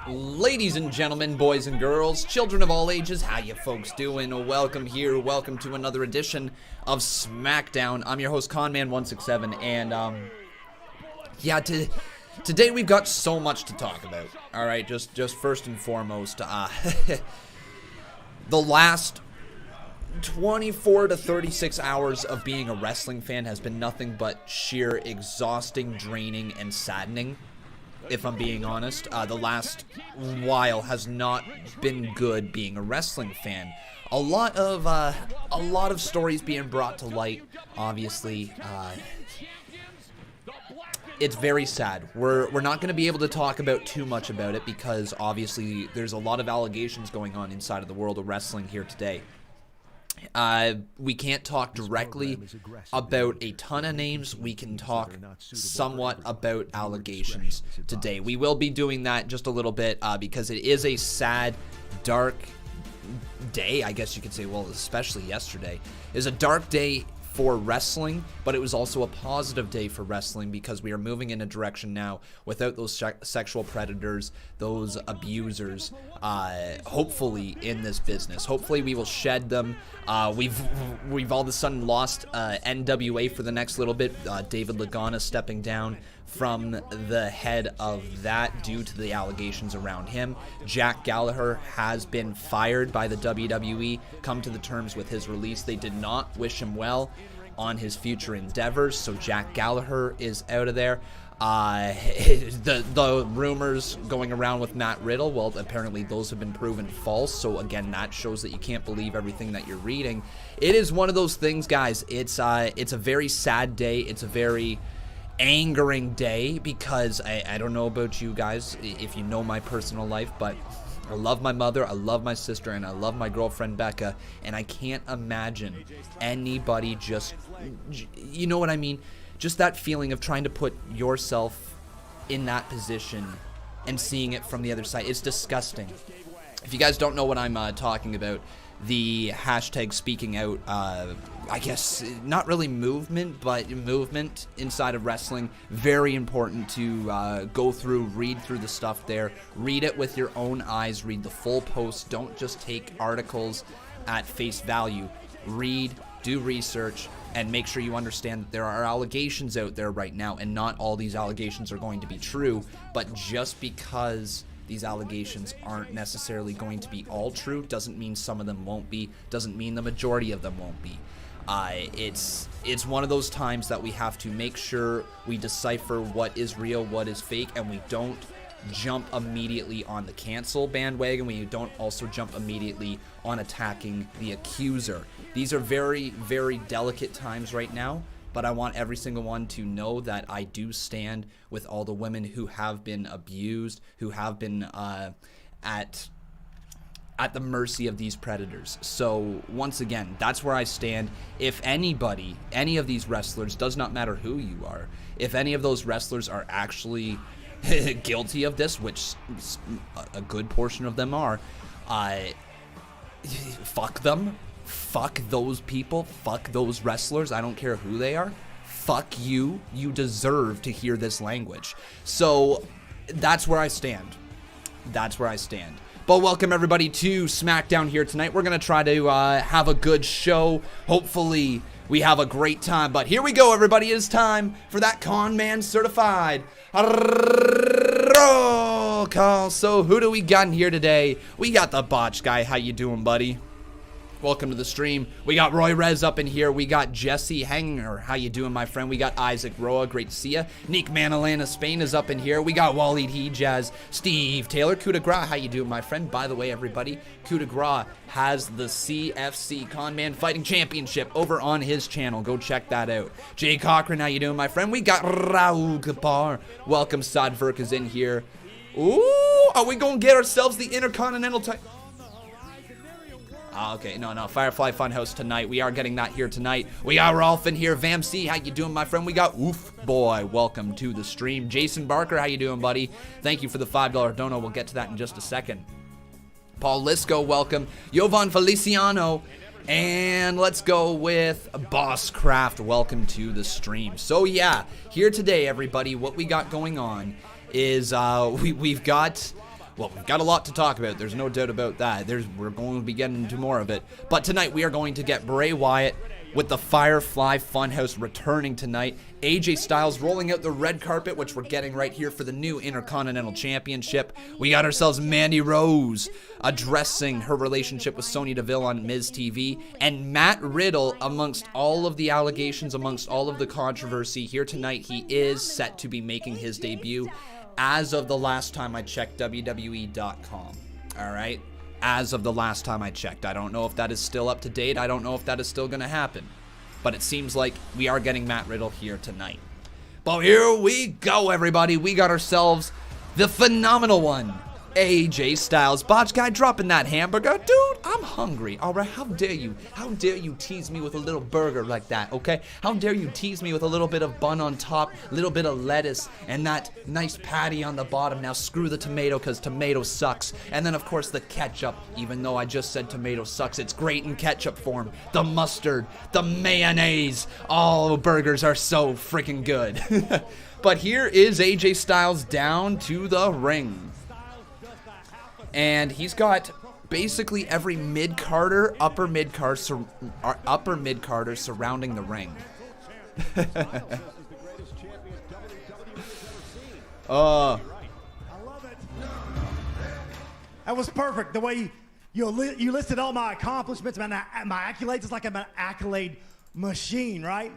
Ladies and gentlemen, boys and girls, children of all ages, how you folks doing? Welcome here, welcome to another edition of Smackdown. I'm your host, Conman167, and, yeah, today we've got so much to talk about, alright? Just first and foremost, the last 24 to 36 hours of being a wrestling fan has been nothing but sheer exhausting, draining, and saddening. If I'm being honest, the last while has not been good being a wrestling fan. A lot of stories being brought to light. Obviously, it's very sad. We're not going to be able to talk about too much about it because obviously there's a lot of allegations going on inside of the world of wrestling here today. We can't talk directly about a ton of names. We can talk somewhat about allegations today. We will be doing that just a little bit because it is a sad, dark day, I guess you could say. Well, especially yesterday. It was a dark day for wrestling, but it was also a positive day for wrestling because we are moving in a direction now without those sexual predators, those abusers, hopefully in this business. Hopefully we will shed them. We've all of a sudden lost NWA for the next little bit. David Lagana stepping down from the head of that due to the allegations around him. Jack Gallagher has been fired by the WWE, come to the terms with his release. They did not wish him well on his future endeavors, so Jack Gallagher is out of there. The rumors going around with Matt Riddle, well, apparently those have been proven false, so again, that shows that you can't believe everything that you're reading. It is one of those things, guys. It's a very sad day. It's a very angering day because I don't know about you guys if you know my personal life, but I love my mother, I love my sister, and I love my girlfriend Becca, and I can't imagine anybody just, you know what I mean, just that feeling of trying to put yourself in that position and seeing it from the other side. It's disgusting. If you guys don't know what I'm talking about, the hashtag speaking out, I guess not really movement, but movement inside of wrestling. Very important to go through, read through the stuff there. Read it with your own eyes. Read the full post. Don't just take articles at face value. Read, do research, and make sure you understand that there are allegations out there right now, and not all these allegations are going to be true, but just because these allegations aren't necessarily going to be all true doesn't mean some of them won't be, doesn't mean the majority of them won't be. It's one of those times that we have to make sure we decipher what is real, what is fake, and we don't jump immediately on the cancel bandwagon. We don't also jump immediately on attacking the accuser. These are very, very delicate times right now, but I want every single one to know that I do stand with all the women who have been abused, who have been at the mercy of these predators. So once again, that's where I stand. If anybody, any of these wrestlers, does not matter who you are, if any of those wrestlers are actually guilty of this, which a good portion of them are, fuck them. Fuck those people. Fuck those wrestlers. I don't care who they are. Fuck you. You deserve to hear this language. So that's where I stand. That's where I stand. But welcome everybody to SmackDown here tonight. We're going to try to have a good show. Hopefully we have a great time. But here we go, everybody. It is time for that Conman certified roll call. So who do we got in here today? We got the Botch guy. How you doing, buddy? Welcome to the stream. We got Roy Rez up in here. We got Jesse Hanger. How you doing, my friend? We got Isaac Roa. Great to see ya. Nick Manalana Spain is up in here. We got Waleed Hijaz. Steve Taylor. Coup de Gras. How you doing, my friend? By the way, everybody, Coup de Gras has the CFC Conman Fighting Championship over on his channel. Go check that out. Jay Cochran. How you doing, my friend? We got Raul Kapar. Welcome. Sadverk is in here. Ooh, are we going to get ourselves the Intercontinental Okay, no, Firefly Fun House tonight. We are getting that here tonight. We got Rolf in here. Vamc, how you doing, my friend? We got Oof Boy. Welcome to the stream. Jason Barker, how you doing, buddy? Thank you for the $5 dono. We'll get to that in just a second. Paul Lisco, welcome. Jovan Feliciano. And let's go with Boss Craft. Welcome to the stream. So yeah, here today, everybody, what we got going on is we've got a lot to talk about. There's no doubt about that. We're going to be getting into more of it. But tonight we are going to get Bray Wyatt with the Firefly Fun House returning tonight. AJ Styles rolling out the red carpet, which we're getting right here for the new Intercontinental Championship. We got ourselves Mandy Rose addressing her relationship with Sonya Deville on Miz TV. And Matt Riddle, amongst all of the allegations, amongst all of the controversy here tonight, he is set to be making his debut as of the last time I checked WWE.com. All right? As of the last time I checked. I don't know if that is still up to date. I don't know if that is still going to happen. But it seems like we are getting Matt Riddle here tonight. But here we go, everybody. We got ourselves the phenomenal one, AJ Styles. Botch guy dropping that hamburger. Dude, I'm hungry. All right, how dare you? How dare you tease me with a little burger like that, okay? How dare you tease me with a little bit of bun on top, a little bit of lettuce, and that nice patty on the bottom. Now screw the tomato, because tomato sucks. And then, of course, the ketchup. Even though I just said tomato sucks, it's great in ketchup form. The mustard, the mayonnaise. All burgers are so freaking good. But here is AJ Styles down to the ring. And he's got basically every mid-carder, upper mid-carder surrounding the ring. That was perfect. The way you listed all my accomplishments, my accolades. It's like I'm an accolade machine, right?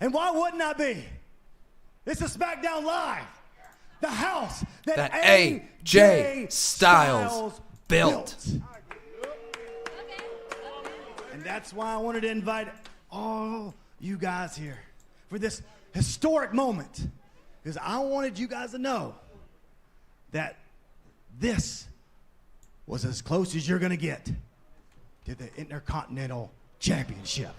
And why wouldn't I be? This is SmackDown Live. The house that AJ Styles built. And that's why I wanted to invite all you guys here for this historic moment. Because I wanted you guys to know that this was as close as you're going to get to the Intercontinental Championship.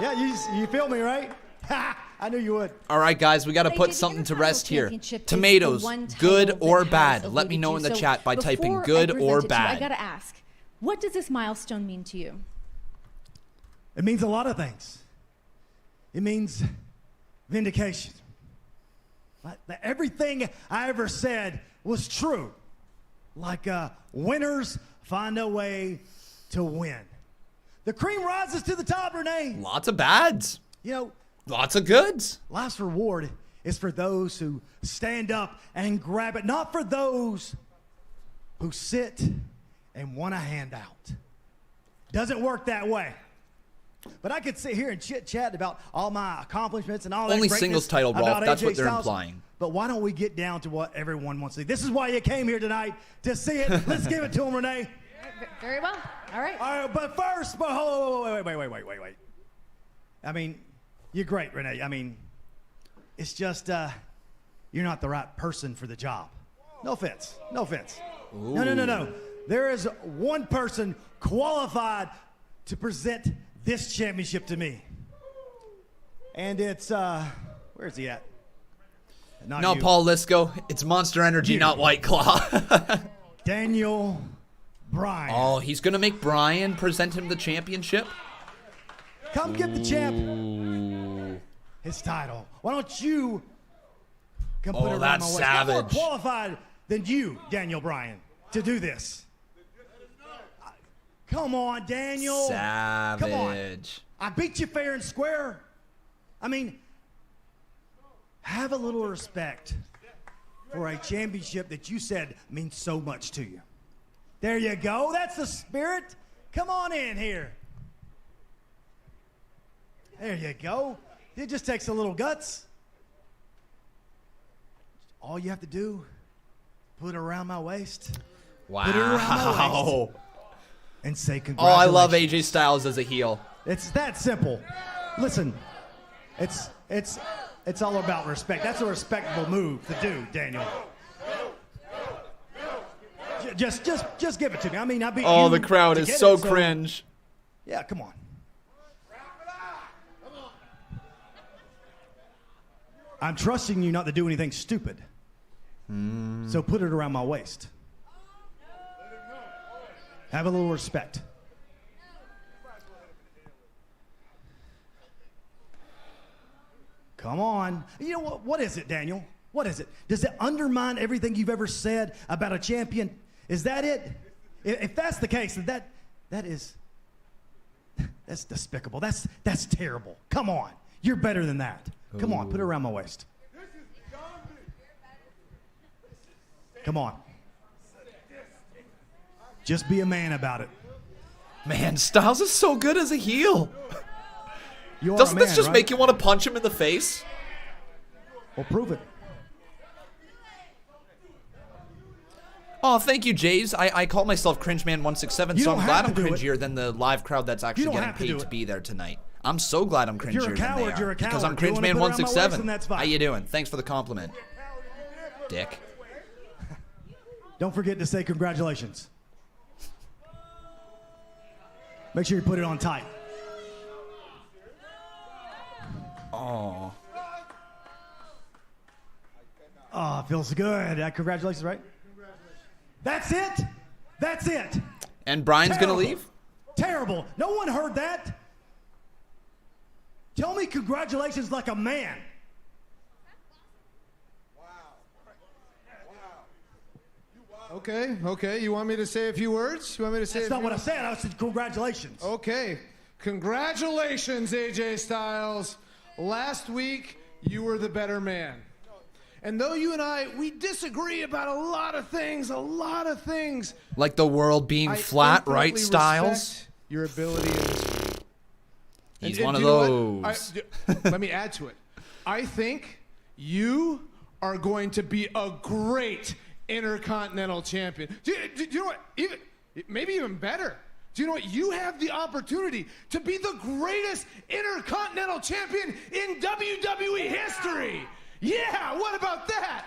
Yeah, you feel me, right? I knew you would. All right, guys, we got to put something to rest here. Tomatoes, good or bad? Let me know in the chat by typing good or bad. I got to ask, what does this milestone mean to you? It means a lot of things. It means vindication. Everything I ever said was true. Like winners find a way to win. The cream rises to the top, Renee. Lots of bads. You know, lots of goods. Life's reward is for those who stand up and grab it, not for those who sit and want a handout. Doesn't work that way. But I could sit here and chit-chat about all my accomplishments and all that Only greatness singles title, Rolf. That's what they're implying. But why don't we get down to what everyone wants to see? This is why you came here tonight, to see it. Let's give it to him, Renee. Very well. All right. All right, but first, wait. I mean, you're great, Renee. I mean, it's just you're not the right person for the job. No offense. No offense. Ooh. No. There is one person qualified to present this championship to me. And it's, where's he at? No, Paul Lisco. It's Monster Energy, not White Claw. Daniel Bryan. Oh, he's going to make Bryan present him the championship? Come get the champ his title. Why don't you come put it around my waist? I'm more qualified than you, Daniel Bryan, to do this. Come on, Daniel. Savage. Come on. I beat you fair and square. I mean, have a little respect for a championship that you said means so much to you. There you go. That's the spirit. Come on in here. There you go. It just takes a little guts. All you have to do, put it around my waist. Wow. Put it around my waist. And say congratulations. Oh, I love AJ Styles as a heel. It's that simple. Listen, it's all about respect. That's a respectable move to do, Daniel. Just give it to me. I mean, I beat you. Oh, the crowd is so cringe. Yeah, come on. I'm trusting you not to do anything stupid. So put it around my waist. Have a little respect. Come on. You know what is it, Daniel? What is it? Does it undermine everything you've ever said about a champion? Is that it? If that's the case, then that's despicable. That's terrible. Come on. You're better than that. Come on, put it around my waist. Come on. Just be a man about it. Man, Styles is so good as a heel. You are Doesn't a man, this just right? make you want to punch him in the face? Well, prove it. Oh, thank you, Jays. I call myself Conman167, so I'm glad I'm do it. cringier than the live crowd that's actually don't getting have to do paid to it. be there tonight. I'm so glad I'm If you're a cringier coward, than they you're are. a Because I'm coward. You wanna put it around my waist, then Conman167. that's fine. How you doing? Thanks for the compliment. Dick. Don't forget to say congratulations. Make sure you put it on tight. Oh. Oh, it feels good. Congratulations, right? That's it? That's it. And Brian's going to Terrible. leave? Terrible. No one heard that. Tell me congratulations like a man. Okay. You want me to say a few words? You want me to say? That's not what I said. I said congratulations. Okay. Congratulations, AJ Styles. Last week, you were the better man. And though you and we disagree about a lot of things. Like the world being flat, right, infinitely Styles? respect your ability in this ring. He's And one of do you know those. what? Let me add to it. I think you are going to be a great Intercontinental Champion. Do you know what? Maybe even better. Do you know what? You have the opportunity to be the greatest Intercontinental Champion in WWE history. Yeah, what about that?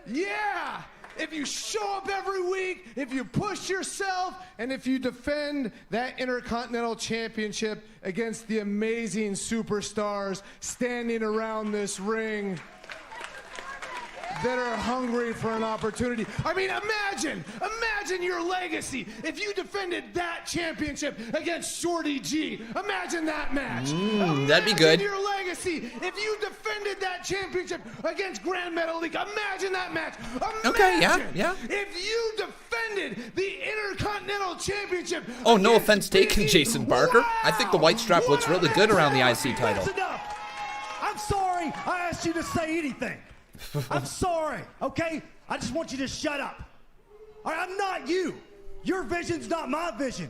Yeah. If you show up every week, if you push yourself, and if you defend that Intercontinental Championship against the amazing superstars standing around this ring that are hungry for an opportunity. I mean, imagine your legacy if you defended that championship against Shorty G. Imagine that match. That'd be good. Imagine your legacy if you defended that championship against Grand Metalik. Imagine that match. Okay, yeah. If you defended the Intercontinental Championship. Oh, no against offense taken, Biggie. Jason Barker. I think the white strap looks really good around the IC title. That's enough. I'm sorry I asked you to say anything. I'm sorry, okay? I just want you to shut up. All right, I'm not you. Your vision's not my vision.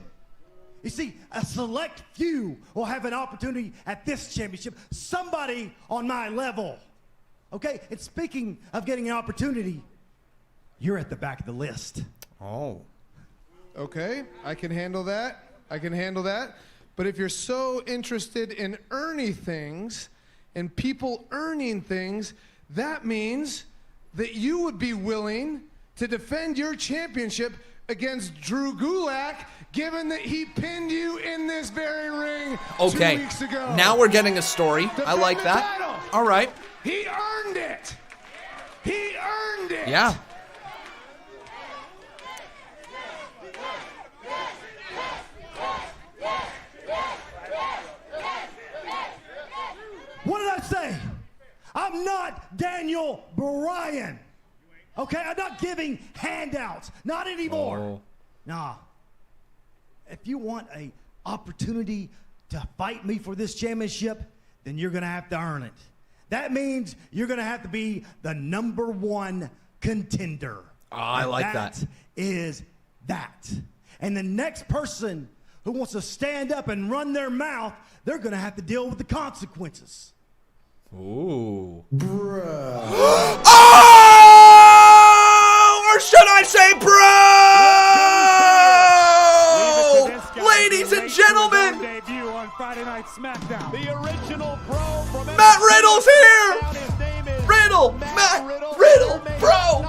You see, a select few will have an opportunity at this championship. Somebody on my level, okay? And speaking of getting an opportunity, you're at the back of the list. Oh. Okay, I can handle that. But if you're so interested in earning things and people earning things, that means that you would be willing to defend your championship against Drew Gulak, given that he pinned you in this very ring 2 weeks ago. Now we're getting a story. I Defend like the that. title. All right. He earned it. Yeah. What did I say? I'm not Daniel Bryan. Okay, I'm not giving handouts. Not anymore. Oh. Nah. If you want an opportunity to fight me for this championship, then you're going to have to earn it. That means you're going to have to be the #1 contender. Oh, I like that. That is that. And the next person who wants to stand up and run their mouth, they're going to have to deal with the consequences. Ooh. Bruh. Oh! Or should I say bro? Ladies and gentlemen, Debut on Friday Night Smackdown. The original pro from Matt Riddle's here. His name is Riddle, Matt Riddle, bro.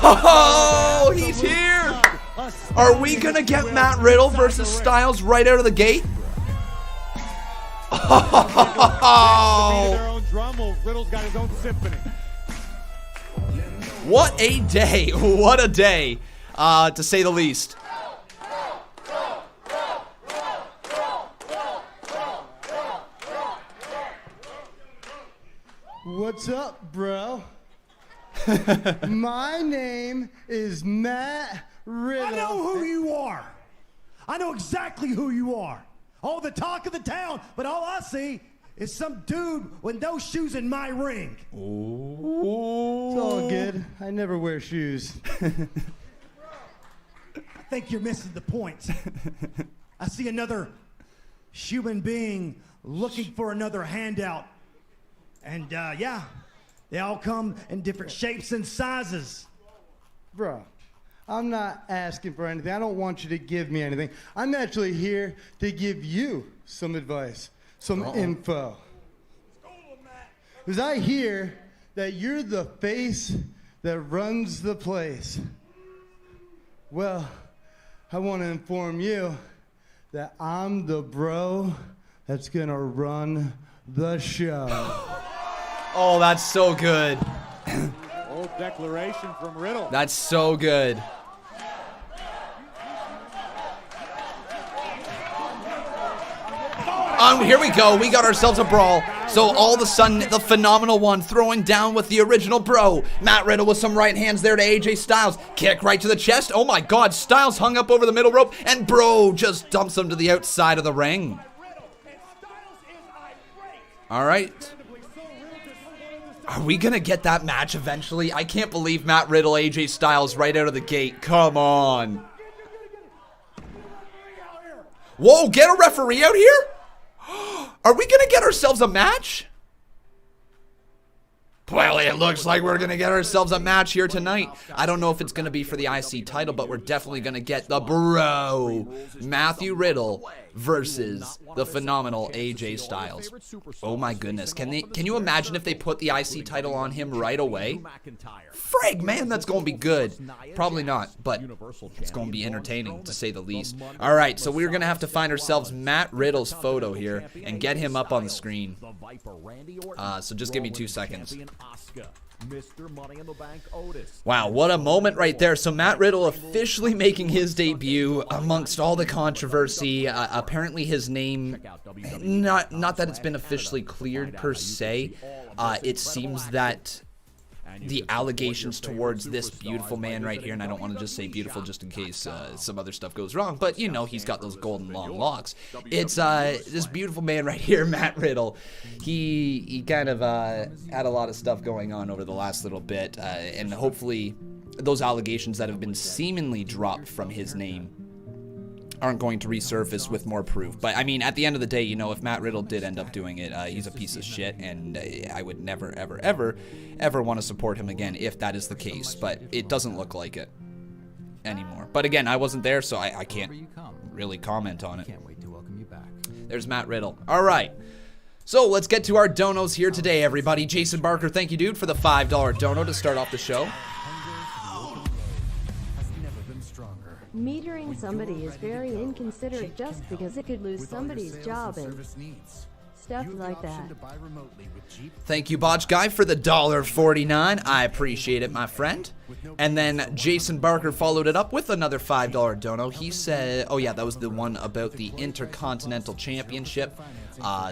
Oh, he's here. Are we gonna get Matt Riddle versus Styles right out of the gate? Oh, Their own drum, well, Riddle's got his own symphony. what a day! What a day, to say the least. What's up, bro? My name is Matt Riddle. I know who you are. I know exactly who you are. All the talk of the town, but all I see is some dude with no shoes in my ring. It's all good. I never wear shoes. I think you're missing the point. I see another human being looking for another handout. And yeah, they all come in different shapes and sizes. Bro, I'm not asking for anything. I don't want you to give me anything. I'm actually here to give you some advice, some info. Because I hear that you're the face that runs the place. Well, I want to inform you that I'm the bro that's going to run the show. Oh, that's so good. Old declaration from Riddle. That's so good. Here we go. We got ourselves a brawl. So all of a sudden, the phenomenal one throwing down with the original bro. Matt Riddle with some right hands there to AJ Styles. Kick right to the chest. Oh my God. Styles hung up over the middle rope, and bro just dumps him to the outside of the ring. All right. Are we going to get that match eventually? I can't believe Matt Riddle, AJ Styles right out of the gate. Come on. Whoa, get a referee out here? Are we going to get ourselves a match? Well, it looks like we're going to get ourselves a match here tonight. I don't know if it's going to be for the IC title, but we're definitely going to get the bro, Matthew Riddle, versus the phenomenal AJ Styles. Oh my goodness. Can you imagine if they put the IC title on him right away? Frig, man, that's going to be good. Probably not, but it's going to be entertaining, to say the least. All right, so we're going to have to find ourselves Matt Riddle's photo here and get him up on the screen. So just give me 2 seconds. Wow, what a moment right there. So Matt Riddle officially making his debut amongst all the controversy. Apparently his name, not that it's been officially cleared per se. It seems that the allegations towards this beautiful man right here, and I don't want to just say beautiful just in case some other stuff goes wrong, but you know, he's got those golden long locks. It's this beautiful man right here, Matt Riddle. He kind of had a lot of stuff going on over the last little bit, and hopefully those allegations that have been seemingly dropped from his name aren't going to resurface with more proof. But I mean, at the end of the day, you know, if Matt Riddle did end up doing it, he's a piece of shit, and I would never, ever, ever, ever want to support him again if that is the case. But it doesn't look like it anymore. But again, I wasn't there, so I can't really comment on it. Can't wait to welcome you back. There's Matt Riddle. All right. So let's get to our donos here today, everybody. Jason Barker, thank you, dude, for the $5 dono to start off the show. Metering somebody is very inconsiderate just because it could lose somebody's job and stuff like that. Thank you, Botch Guy, for the $1.49. I appreciate it, my friend. And then Jason Barker followed it up with another $5 dono. He said, oh yeah, that was the one about the Intercontinental Championship.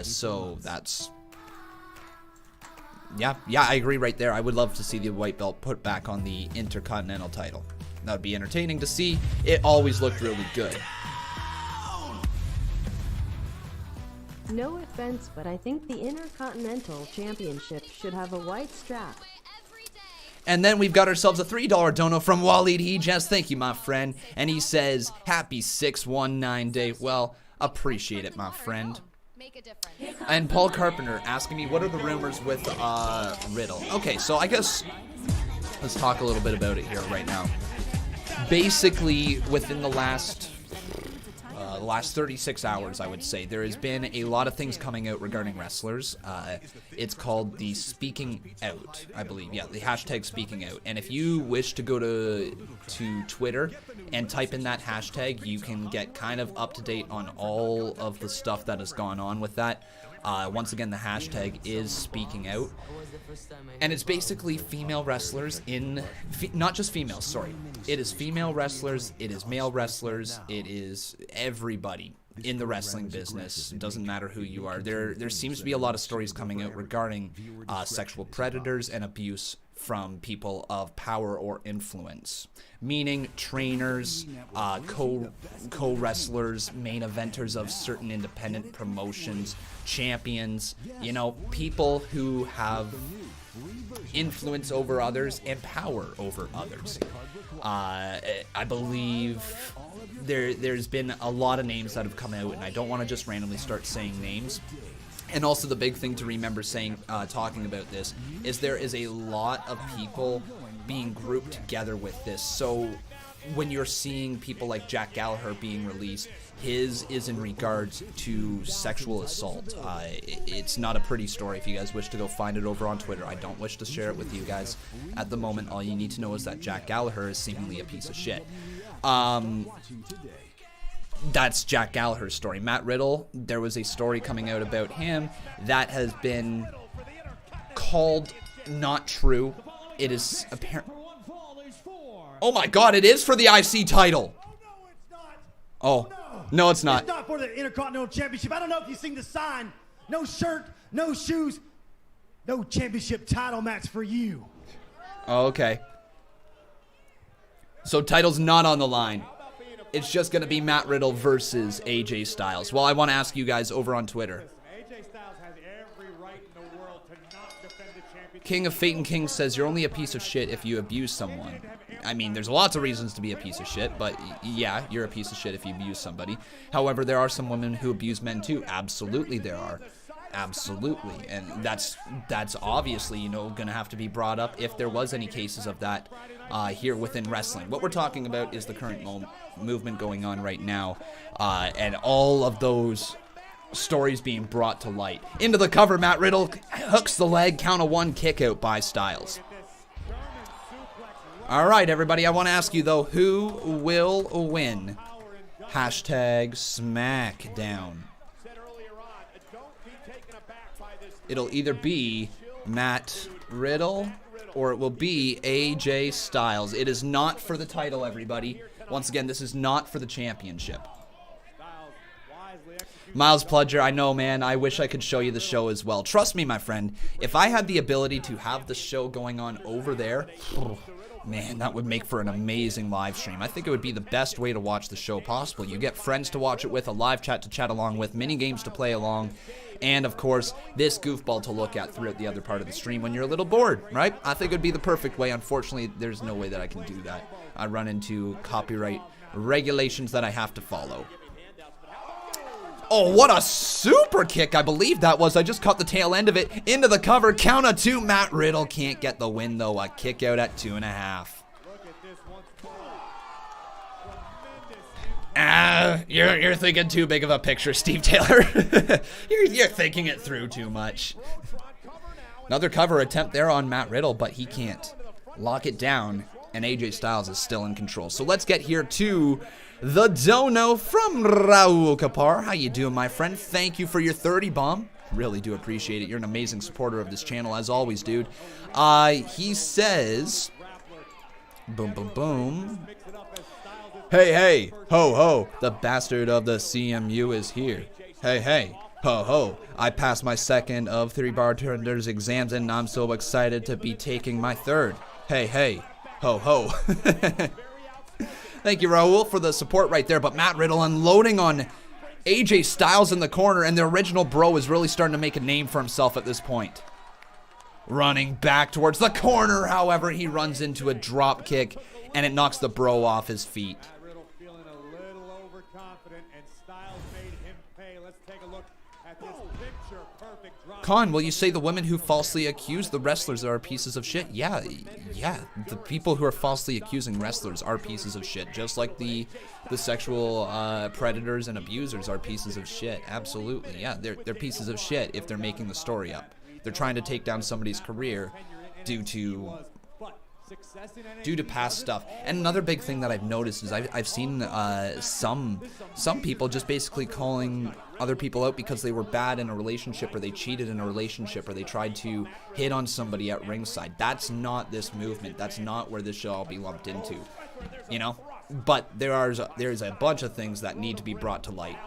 So that's... Yeah, I agree right there. I would love to see the white belt put back on the Intercontinental title. That would be entertaining to see. It always looked really good. No offense, but I think the Intercontinental Championship should have a white strap. And then we've got ourselves a $3 dono from Waleed Hijaz. Thank you, my friend. And he says, happy 619 day. Well, appreciate it, my friend. And Paul Carpenter asking me, what are the rumors with Riddle? Okay, so I guess let's talk a little bit about it here right now. Basically, within the last 36 hours, I would say, there has been a lot of things coming out regarding wrestlers. It's called the speaking out, I believe. Yeah, the hashtag speaking out. And if you wish to go to Twitter and type in that hashtag, you can get kind of up to date on all of the stuff that has gone on with that. Once again, the hashtag is speaking out. And it's basically female wrestlers not just females, sorry. It is female wrestlers, it is male wrestlers, it is everybody in the wrestling business. It doesn't matter who you are. There seems to be a lot of stories coming out regarding sexual predators and abuse from people of power or influence, meaning trainers, co-wrestlers, main eventers of certain independent promotions, champions, you know, people who have influence over others and power over others. I believe there's been a lot of names that have come out, and I don't want to just randomly start saying names. And also the big thing to remember talking about this is there is a lot of people being grouped together with this. So when you're seeing people like Jack Gallagher being released, his is in regards to sexual assault. It's not a pretty story. If you guys wish to go find it over on Twitter, I don't wish to share it with you guys at the moment. All you need to know is that Jack Gallagher is seemingly a piece of shit. That's Jack Gallagher's story. Matt Riddle, there was a story coming out about him that has been called not true. It is apparent. Oh my God, it is for the IC title. Oh, no, it's not. It's not for the Intercontinental Championship. I don't know if you've seen the sign. No shirt, no shoes, no championship title match for you. Oh, okay. So title's not on the line. It's just going to be Matt Riddle versus AJ Styles. Well, I want to ask you guys over on Twitter. King of Fate and King says, you're only a piece of shit if you abuse someone. I mean, there's lots of reasons to be a piece of shit, but yeah, you're a piece of shit if you abuse somebody. However, there are some women who abuse men too. Absolutely there are. Absolutely. And that's obviously, you know, going to have to be brought up if there was any cases of that here within wrestling. What we're talking about is the current movement going on right now, and all of those stories being brought to light. Into the cover, Matt Riddle hooks the leg, count of one, kick out by Styles. All right, everybody, I want to ask you, though, who will win? Hashtag Smackdown. It'll either be Matt Riddle or it will be AJ Styles. It is not for the title, everybody. Once again, this is not for the championship. Miles Pludger, I know, man, I wish I could show you the show as well. Trust me, my friend, if I had the ability to have the show going on over there, man, that would make for an amazing live stream. I think it would be the best way to watch the show possible. You get friends to watch it with, a live chat to chat along with, mini games to play along, and of course, this goofball to look at throughout the other part of the stream when you're a little bored, right? I think it would be the perfect way. Unfortunately, there's no way that I can do that. I run into copyright regulations that I have to follow. Oh, what a super kick, I believe that was. I just caught the tail end of it. Into the cover, count of two. Matt Riddle can't get the win, though. A kick out at 2.5. You're thinking too big of a picture, Steve Taylor. you're thinking it through too much. Another cover attempt there on Matt Riddle, but he can't lock it down, and AJ Styles is still in control. So let's get here to the dono from Raul Kapar. How you doing, my friend? Thank you for your 30 bomb. Really do appreciate it. You're an amazing supporter of this channel, as always, dude. He says, boom, boom, boom. Hey, hey, ho, ho, the bastard of the CMU is here. Hey, hey, ho, ho, I passed my second of 3 bartender's exams and I'm so excited to be taking my third. Hey, hey, ho, ho. Thank you, Raul, for the support right there, but Matt Riddle unloading on AJ Styles in the corner, and the original bro is really starting to make a name for himself at this point. Running back towards the corner, however, he runs into a drop kick, and it knocks the bro off his feet. Con, will you say the women who falsely accuse the wrestlers are pieces of shit? Yeah, the people who are falsely accusing wrestlers are pieces of shit, just like the sexual predators and abusers are pieces of shit. Absolutely, yeah, they're pieces of shit if they're making the story up. They're trying to take down somebody's career due to past stuff. And another big thing that I've noticed is I've seen some people just basically calling other people out because they were bad in a relationship, or they cheated in a relationship, or they tried to hit on somebody at ringside. That's not this movement. That's not where this should all be lumped into, you know? But there's a bunch of things that need to be brought to light.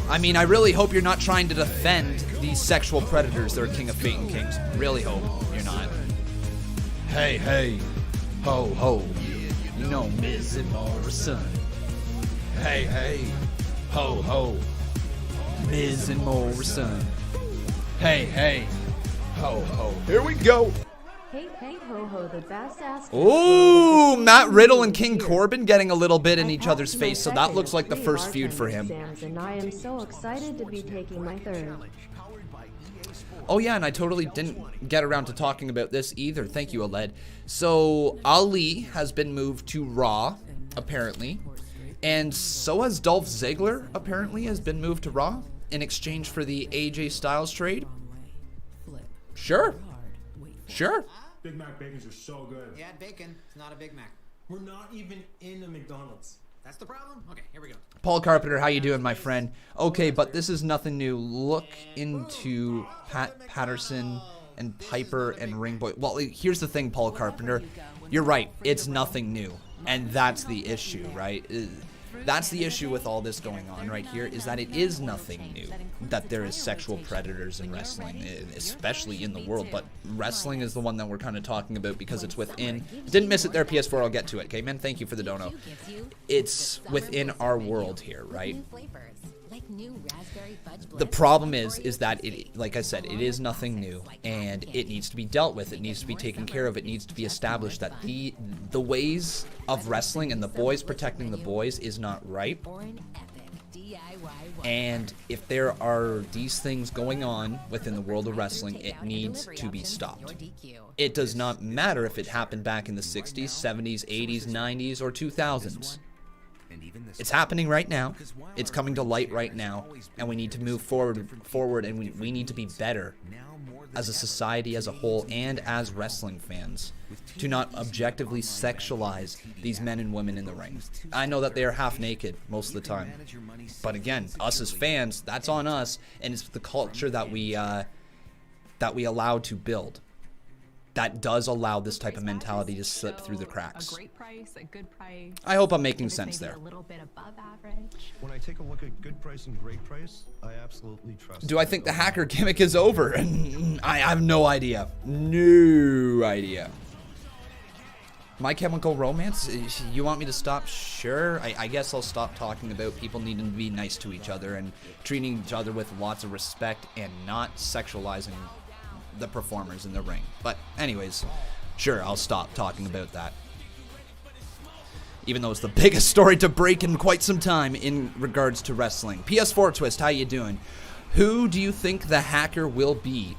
I mean, I really hope you're not trying to defend these sexual predators that are King of Fate and Kings. Really hope you're not. Hey, hey, ho, ho. You know Miz and Morrison. Hey, hey, ho, ho. Miz and Morrison. Hey, hey, ho, ho. Here we go. Hey, hey, ho, ho, the bass-ass. Ooh, Matt Riddle and King Corbin getting a little bit in each other's face, so that looks like the first feud for him. And I am so excited to be taking my third. Oh yeah, and I totally didn't get around to talking about this either. Thank you, Aled. So, Ali has been moved to Raw, apparently. And so has Dolph Ziggler, apparently, has been moved to Raw in exchange for the AJ Styles trade. Sure. Sure. Big Mac bacons are so good. Yeah, bacon. It's not a Big Mac. We're not even in a McDonald's. That's the problem? Okay, here we go. Paul Carpenter, how you doing, my friend? Okay, but this is nothing new. Look into Pat Patterson and Piper and Ringboy. Well, here's the thing, Paul Carpenter. You're right. It's nothing new. And that's the issue, right? That's the issue with all this going on right here, is that it is nothing new that there is sexual predators in wrestling, especially in the world. But wrestling is the one that we're kind of talking about because it's within. Didn't miss it there, PS4. I'll get to it. Okay, man. Thank you for the dono. It's within our world here, right? The problem is that it, like I said, it is nothing new, and it needs to be dealt with. It needs to be taken care of. It needs to be established that the ways of wrestling and the boys protecting the boys is not right. And if there are these things going on within the world of wrestling, it needs to be stopped. It does not matter if it happened back in the 60s, 70s, 80s, 90s, or 2000s. It's happening right now. It's coming to light right now, and we need to move forward, and we need to be better as a society as a whole and as wrestling fans to not objectively sexualize these men and women in the ring. I know that they are half naked most of the time, but again, us as fans, that's on us, and it's the culture that we allow to build. That does allow this type of mentality to slip through the cracks. A great price, a good price. I hope I'm making sense there. A little bit above average. When I take a look at good price and great price, I absolutely trust. Do I think the hacker gimmick is over? I have no idea. No idea. My Chemical Romance? You want me to stop? Sure. I guess I'll stop talking about people needing to be nice to each other and treating each other with lots of respect and not sexualizing the performers in the ring. But anyways, sure, I'll stop talking about that. Even though it's the biggest story to break in quite some time in regards to wrestling. PS4 Twist, how you doing? Who do you think the hacker will be?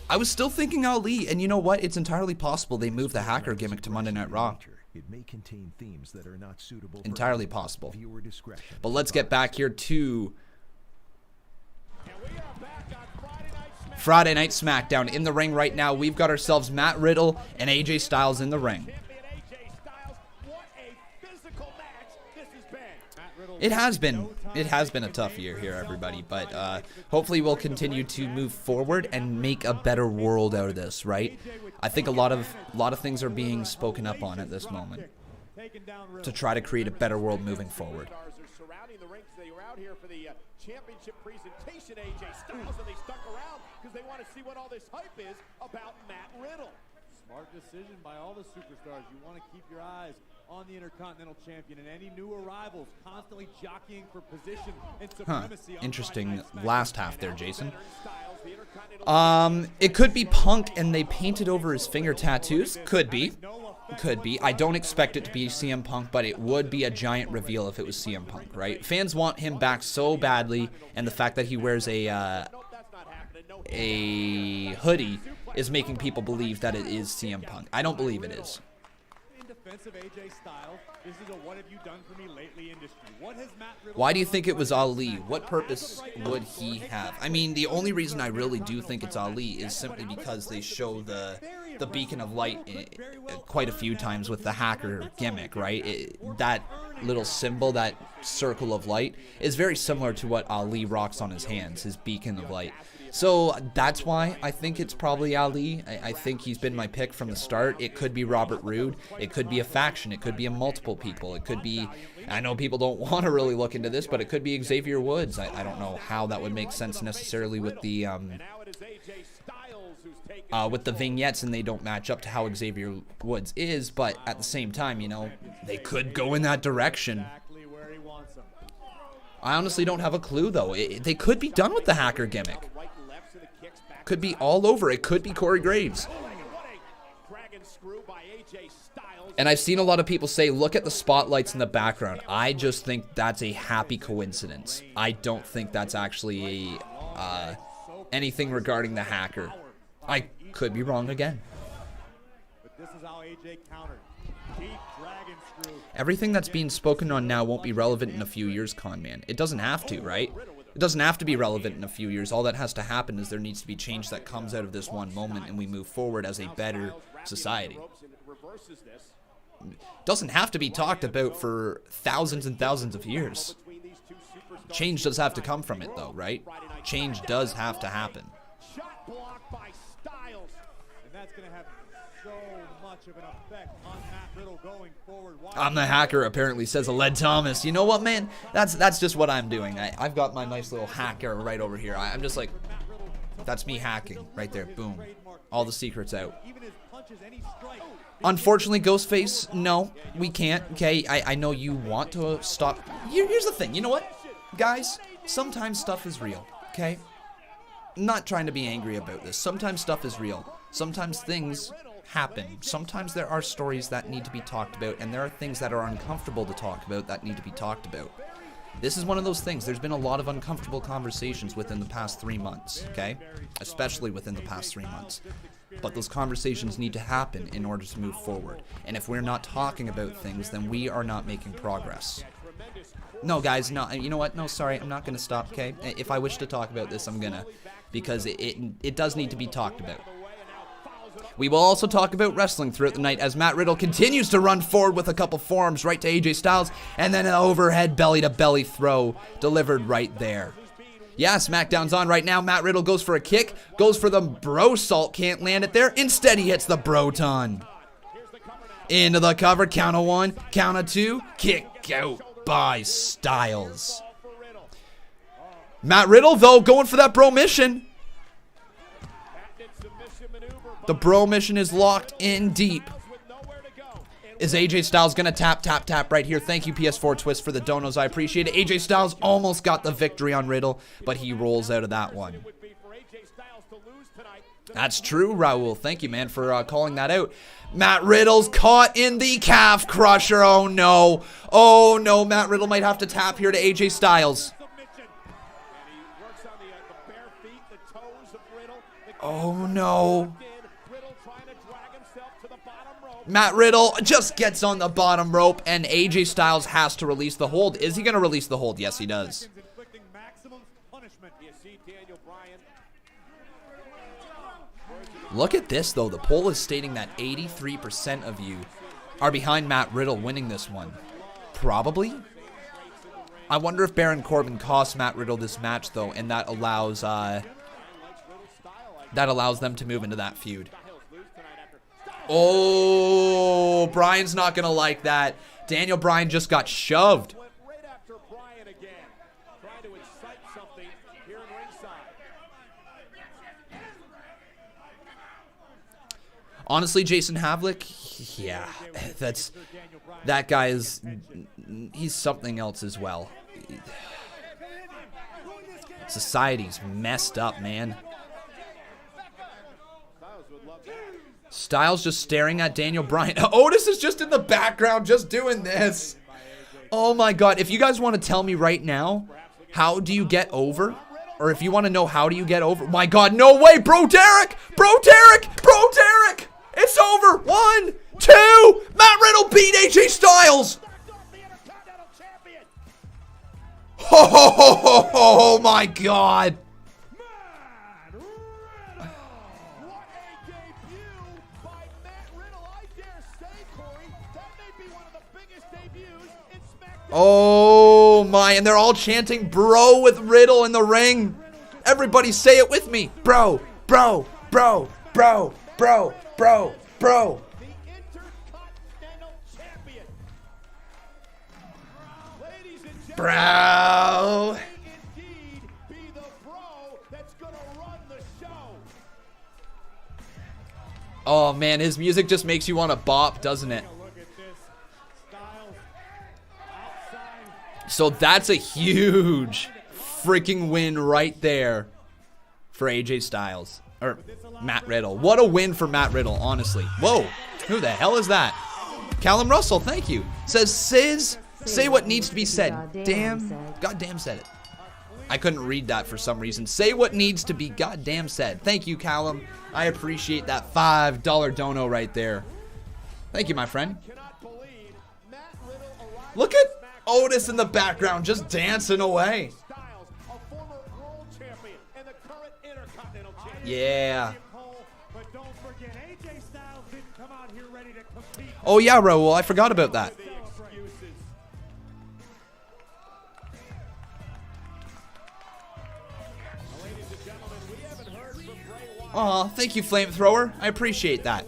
I was still thinking Ali, and you know what? It's entirely possible they move the hacker gimmick to Monday Night Raw. It may contain themes that are not suitable. Entirely possible. Viewer discretion. But let's get back here to Friday Night Smackdown. In the ring right now, we've got ourselves Matt Riddle and AJ Styles in the ring. It has been a tough year here, everybody, but hopefully we'll continue to move forward and make a better world out of this, right? I think a lot of things are being spoken up on at this moment to try to create a better world moving forward. Championship presentation, AJ Styles, and they stuck around because they want to see what all this hype is about Matt Riddle. Smart decision by all the superstars. You want to keep your eyes on the Intercontinental Champion and any new arrivals constantly jockeying for position and supremacy. Interesting last half there, Jason. It could be Punk and they painted over his finger tattoos. Could be. Could be. I don't expect it to be CM Punk, but it would be a giant reveal if it was CM Punk, right? Fans want him back so badly, and the fact that he wears a hoodie is making people believe that it is CM Punk. I don't believe it is. Why do you think it was Ali? What purpose would he have? I mean, the only reason I really do think it's Ali is simply because they show the beacon of light quite a few times with the hacker gimmick, right? That little symbol, that circle of light, is very similar to what Ali rocks on his hands, his beacon of light. So that's why I think it's probably Ali. I think he's been my pick from the start. It could be Robert Roode. It could be a faction. It could be a multiple people. It could be, I know people don't want to really look into this, but it could be Xavier Woods. I don't know how that would make sense necessarily with the vignettes, and they don't match up to how Xavier Woods is, but at the same time, you know, they could go in that direction. I honestly don't have a clue, though. They could be done with the hacker gimmick. Could be all over. It could be Corey Graves. And I've seen a lot of people say, look at the spotlights in the background. I just think that's a happy coincidence. I don't think that's actually anything regarding the hacker. I could be wrong again. Everything that's being spoken on now won't be relevant in a few years, Conman. It doesn't have to, right? It doesn't have to be relevant in a few years. All that has to happen is there needs to be change that comes out of this one moment, and we move forward as a better society. It doesn't have to be talked about for thousands and thousands of years. Change does have to come from it, though, right? Change does have to happen. I'm the hacker, apparently, says Aled Thomas. You know what, man? That's just what I'm doing. I've got my nice little hacker right over here. I'm just like, that's me hacking right there. Boom. All the secrets out. Unfortunately, Ghostface, no, we can't. Okay, I know you want to stop. Here's the thing. You know what, guys? Sometimes stuff is real, okay? I'm not trying to be angry about this. Sometimes stuff is real. Sometimes things happen. Sometimes there are stories that need to be talked about, and there are things that are uncomfortable to talk about that need to be talked about. This is one of those things. There's been a lot of uncomfortable conversations within the past 3 months, okay? Especially within the past 3 months. But those conversations need to happen in order to move forward. And if we're not talking about things, then we are not making progress. No, guys, no, you know what? No, sorry, I'm not going to stop, okay? If I wish to talk about this, I'm going to, because it does need to be talked about. We will also talk about wrestling throughout the night as Matt Riddle continues to run forward with a couple forearms right to AJ Styles, and then an overhead belly-to-belly throw delivered right there. Yeah, SmackDown's on right now. Matt Riddle goes for a kick, goes for the bro salt, can't land it there. Instead, he hits the broton. Into the cover, count of 1, count of 2, kick out by Styles. Matt Riddle, though, going for that bro mission. The bro mission is locked in deep. Is AJ Styles going to tap right here? Thank you, PS4 Twist, for the donos. I appreciate it. AJ Styles almost got the victory on Riddle, but he rolls out of that one. That's true, Raul. Thank you, man, for calling that out. Matt Riddle's caught in the calf crusher. Oh, no. Oh, no. Matt Riddle might have to tap here to AJ Styles. Oh, no. Matt Riddle just gets on the bottom rope, and AJ Styles has to release the hold. Is he going to release the hold? Yes, he does. Look at this, though. The poll is stating that 83% of you are behind Matt Riddle winning this one. Probably. I wonder if Baron Corbin costs Matt Riddle this match, though, and that allows them to move into that feud. Oh, Bryan's not going to like that. Daniel Bryan just got shoved. Honestly, Jason Havlik, yeah, that guy is, he's something else as well. Society's messed up, man. Styles just staring at Daniel Bryan. Otis is just in the background just doing this. Oh my God. If you guys want to tell me right now, how do you get over? Or if you want to know how do you get over? My God, no way. Bro Derek. Bro Derek. Bro Derek. It's over. 1, 2. Matt Riddle beat AJ Styles. Oh my God. Oh my, and they're all chanting bro with Riddle in the ring. Everybody say it with me. Bro, bro, bro, bro, bro, bro, bro. The Intercontinental Champion. Ladies and gentlemen, Bro. indeed be the bro that's gonna run the show. Oh man, his music just makes you want to bop, doesn't it? Look at this. Styles outside. So that's a huge freaking win right there for AJ Styles. Or Matt Riddle. What a win for Matt Riddle, honestly. Whoa, who the hell is that? Callum Russell, thank you. Says, Sizz, say what needs to be said. Goddamn said it. I couldn't read that for some reason. Say what needs to be goddamn said. Thank you, Callum. I appreciate that $5 dono right there. Thank you, my friend. Look at Otis in the background just dancing away. Styles, a former world champion and the current Intercontinental Champion. Yeah. But don't forget, AJ Styles didn't come out here ready to compete. Oh yeah, Raul, I forgot about that. The excuses. Ladies and gentlemen, we haven't heard from Bray Wyatt. Aw, thank you, Flamethrower. I appreciate that.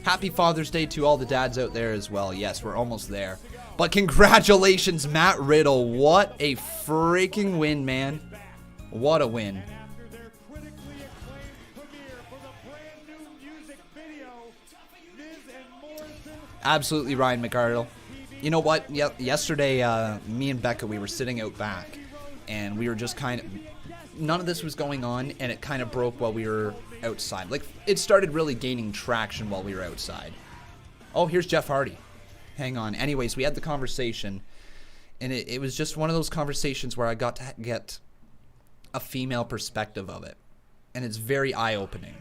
Happy Father's Day to all the dads out there as well. Yes, we're almost there. But congratulations, Matt Riddle. What a freaking win, man. What a win. After their critically acclaimed premiere for the brand new music video, Miz and Morrison. Absolutely, Ryan McArdle. You know what? Yesterday, me and Becca, we were sitting out back, and we were just kind of... None of this was going on, and it kind of broke while we were outside. Like, it started really gaining traction while we were outside. Oh, here's Jeff Hardy. Hang on. Anyways, we had the conversation, and it was just one of those conversations where I got to get a female perspective of it, and it's very eye-opening.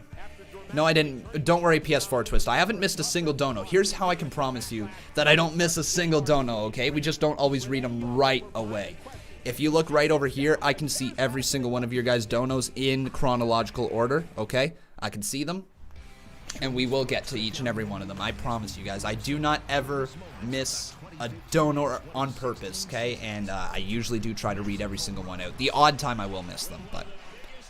No, I didn't. Don't worry, PS4 Twist. I haven't missed a single dono. Here's how I can promise you that I don't miss a single dono, okay? We just don't always read them right away. If you look right over here, I can see every single one of your guys' donos in chronological order, okay? I can see them, and we will get to each and every one of them. I promise you guys. I do not ever miss a donor on purpose, okay? And I usually do try to read every single one out. The odd time I will miss them, but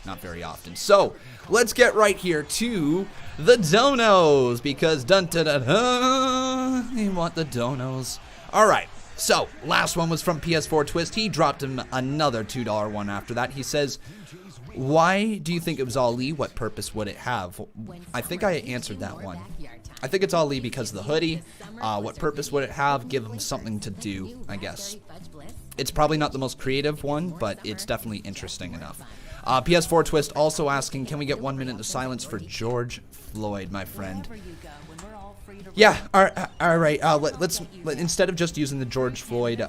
not very often. So, let's get right here to the donos, because dun-da-da-da, you want the donos. All right. So, last one was from PS4 Twist. He dropped him another $2 one after that. He says, why do you think it was Ali? What purpose would it have? I think I answered that one. I think it's Ali because of the hoodie. What purpose would it have? Give him something to do, I guess. It's probably not the most creative one, but it's definitely interesting enough. PS4 Twist also asking, can we get 1 minute of silence for George Floyd, my friend? Yeah, all right. Let's instead of just using the George Floyd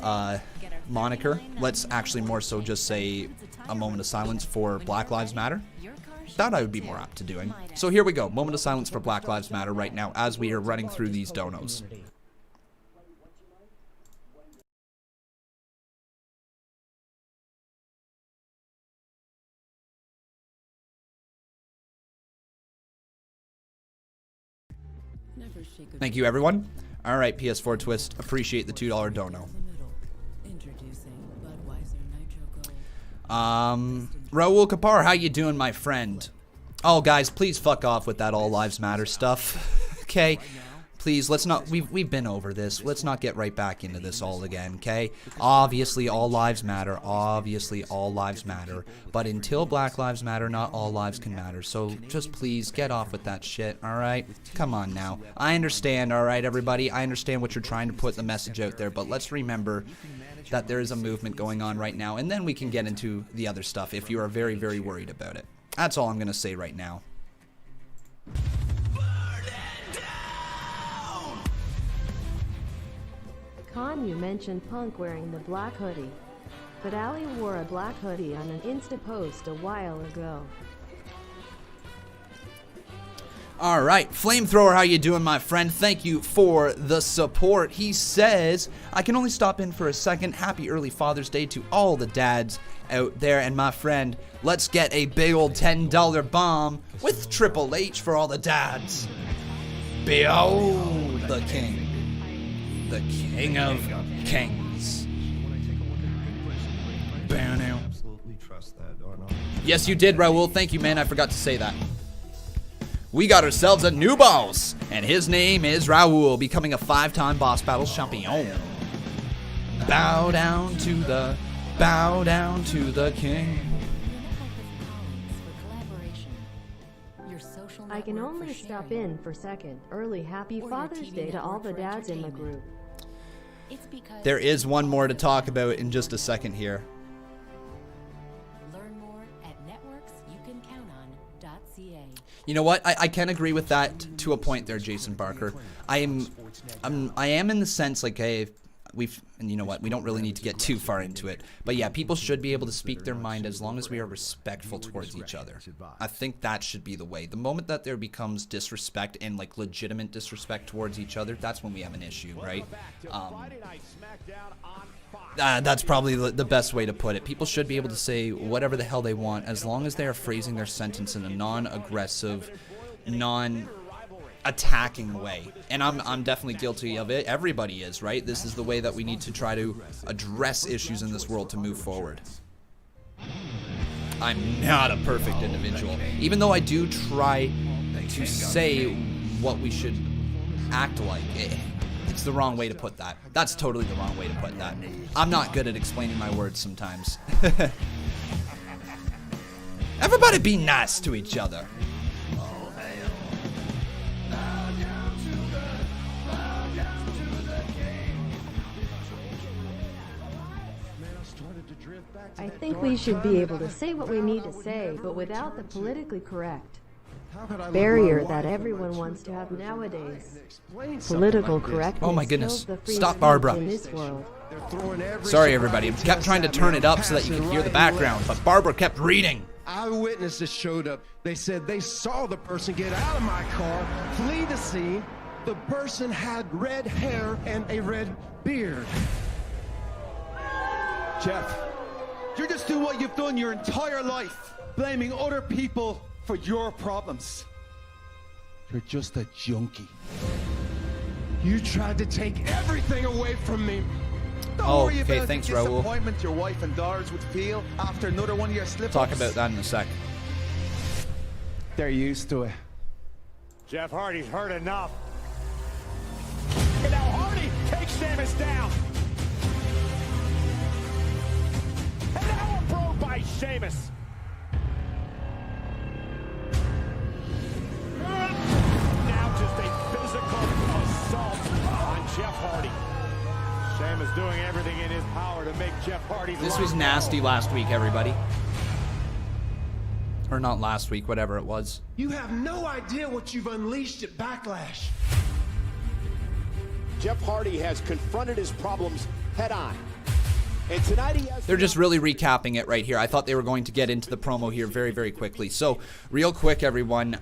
moniker, let's actually more so just say a moment of silence for Black Lives Matter. That I would be more apt to doing. So here we go. Moment of silence for Black Lives Matter right now as we are running through these donos. Thank you, everyone. All right, PS4 Twist. Appreciate the $2 dono. Raul Kapar, how you doing, my friend? Oh, guys, please fuck off with that All Lives Matter stuff. Okay? Please, let's not... We've been over this. Let's not get right back into this all again, okay? Obviously, all lives matter. Obviously, all lives matter. But until Black Lives Matter, not all lives can matter. So just please get off with that shit, all right? Come on now. I understand, all right, everybody? I understand what you're trying to put the message out there, but let's remember that there is a movement going on right now, and then we can get into the other stuff if you are very, very worried about it. That's all I'm going to say right now. Con, you mentioned Punk wearing the black hoodie, but Ali wore a black hoodie on an Insta post a while ago. All right, Flamethrower, how you doing, my friend? Thank you for the support. He says, I can only stop in for a second. Happy early Father's Day to all the dads out there. And my friend, let's get a big old $10 bomb with Triple H for all the dads. Behold the king. The king of kings. absolutely trust that, or not. Yes, you did, Raul. Thank you, man. I forgot to say that. We got ourselves a new boss, and his name is Raul, becoming a 5-time Boss Battles champion. Bow down to the king. I can only stop in for second. Early happy Father's Day to all the dads in the group. There is one more to talk about in just a second here. Learn more at networksyoucancountOn.ca. You know what? I can agree with that to a point there, Jason Barker. I am in the sense like, hey, and you know what? We don't really need to get too far into it. But yeah, people should be able to speak their mind as long as we are respectful towards each other. I think that should be the way. The moment that there becomes disrespect and like legitimate disrespect towards each other, that's when we have an issue, right? That's probably the best way to put it. People should be able to say whatever the hell they want as long as they are phrasing their sentence in a non-aggressive, non-attacking way. And I'm definitely guilty of it. Everybody is, right? This is the way that we need to try to address issues in this world to move forward. I'm not a perfect individual. Even though I do try to say what we should act like. It's the wrong way to put that. That's totally the wrong way to put that. I'm not good at explaining my words sometimes. Everybody be nice to each other. I think we should be able to say what we need to say, but without the politically correct barrier that everyone wants to have nowadays. Political correctness. Oh my goodness. kills the free Stop, speech Barbara. in this world. Sorry, everybody. I kept trying to turn it up so that you could hear the background, but Barbara kept reading. Eyewitnesses showed up. They said they saw the person get out of my car, flee the scene. The person had red hair and a red beard. Jeff, you're just doing what you've done your entire life, blaming other people for your problems. You're just a junkie. You tried to take everything away from me. Don't worry okay, about thanks, the Raul. disappointment your wife and daughters would feel after another one of your slip-ups. Talk about that in a sec. They're used to it. Jeff Hardy's heard enough. And now Hardy takes Sheamus down. And now a throw by Sheamus. Now just a physical assault on Jeff Hardy. Sheamus doing everything in his power to make Jeff Hardy. This was nasty last week, everybody. Or not last week, whatever it was. You have no idea what you've unleashed at Backlash. Jeff Hardy has confronted his problems head on. And tonight he has... They're just really recapping it right here. I thought they were going to get into the promo here very, very quickly. So, real quick, everyone.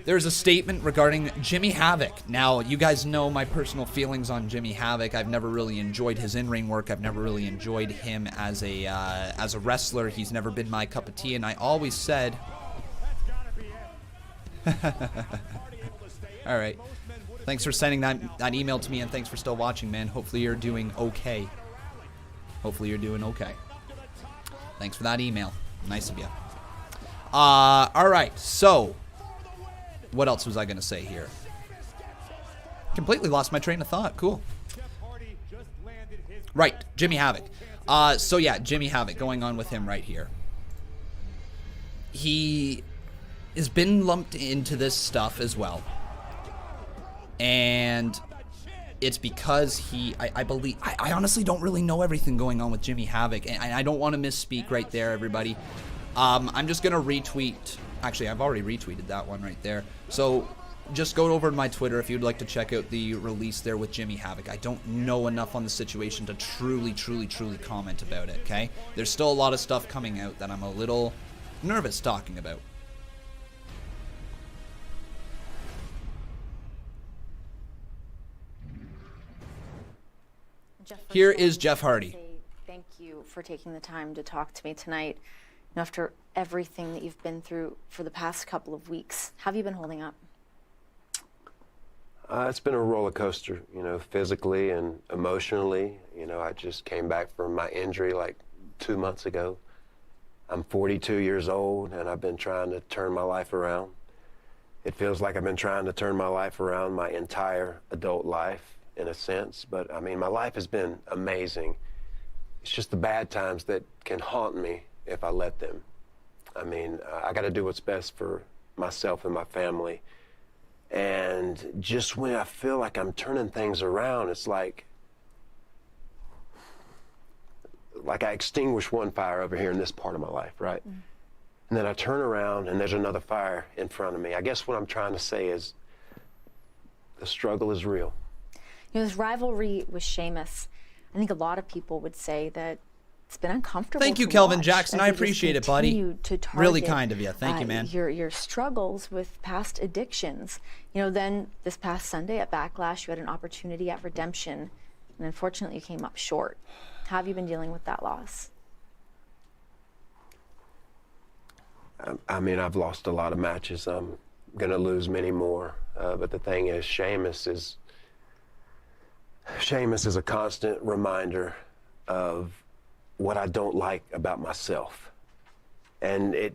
There's a statement regarding Jimmy Havoc. Now, you guys know my personal feelings on Jimmy Havoc. I've never really enjoyed his in-ring work. I've never really enjoyed him as a wrestler. He's never been my cup of tea, and I always said... All right. Thanks for sending that email to me, and thanks for still watching, man. Hopefully you're doing okay. Hopefully you're doing okay. Thanks for that email. Nice of you. All right, so... what else was I going to say here? Completely lost my train of thought. Cool. Right, Jimmy Havoc. So yeah, Jimmy Havoc, going on with him right here. He has been lumped into this stuff as well. And it's because I believe, I honestly don't really know everything going on with Jimmy Havoc. And I don't want to misspeak right there, everybody. I'm just going to retweet. Actually, I've already retweeted that one right there. So just go over to my Twitter if you'd like to check out the release there with Jimmy Havoc. I don't know enough on the situation to truly comment about it, okay? There's still a lot of stuff coming out that I'm a little nervous talking about. Here is Jeff Hardy. Thank you for taking the time to talk to me tonight. After everything that you've been through for the past couple of weeks, how have you been holding up? It's been a roller coaster, you know, physically and emotionally. You know, I just came back from my injury like 2 months ago. I'm 42 years old, and I've been trying to turn my life around. It feels like I've been trying to turn my life around my entire adult life, in a sense. But, I mean, my life has been amazing. It's just the bad times that can haunt me if I let them. I mean, I got to do what's best for myself and my family. And just when I feel like I'm turning things around, it's like I extinguish one fire over here in this part of my life, right? Mm. And then I turn around and there's another fire in front of me. I guess what I'm trying to say is the struggle is real. You know, this rivalry with Sheamus, I think a lot of people would say that it's been uncomfortable. Thank you, Kelvin Jackson. I appreciate it, buddy. Really kind of you. Thank you, man. Your struggles with past addictions. You know, then this past Sunday at Backlash, you had an opportunity at Redemption, and unfortunately you came up short. How have you been dealing with that loss? I mean, I've lost a lot of matches. I'm going to lose many more. But the thing is, Sheamus is a constant reminder of what I don't like about myself. And it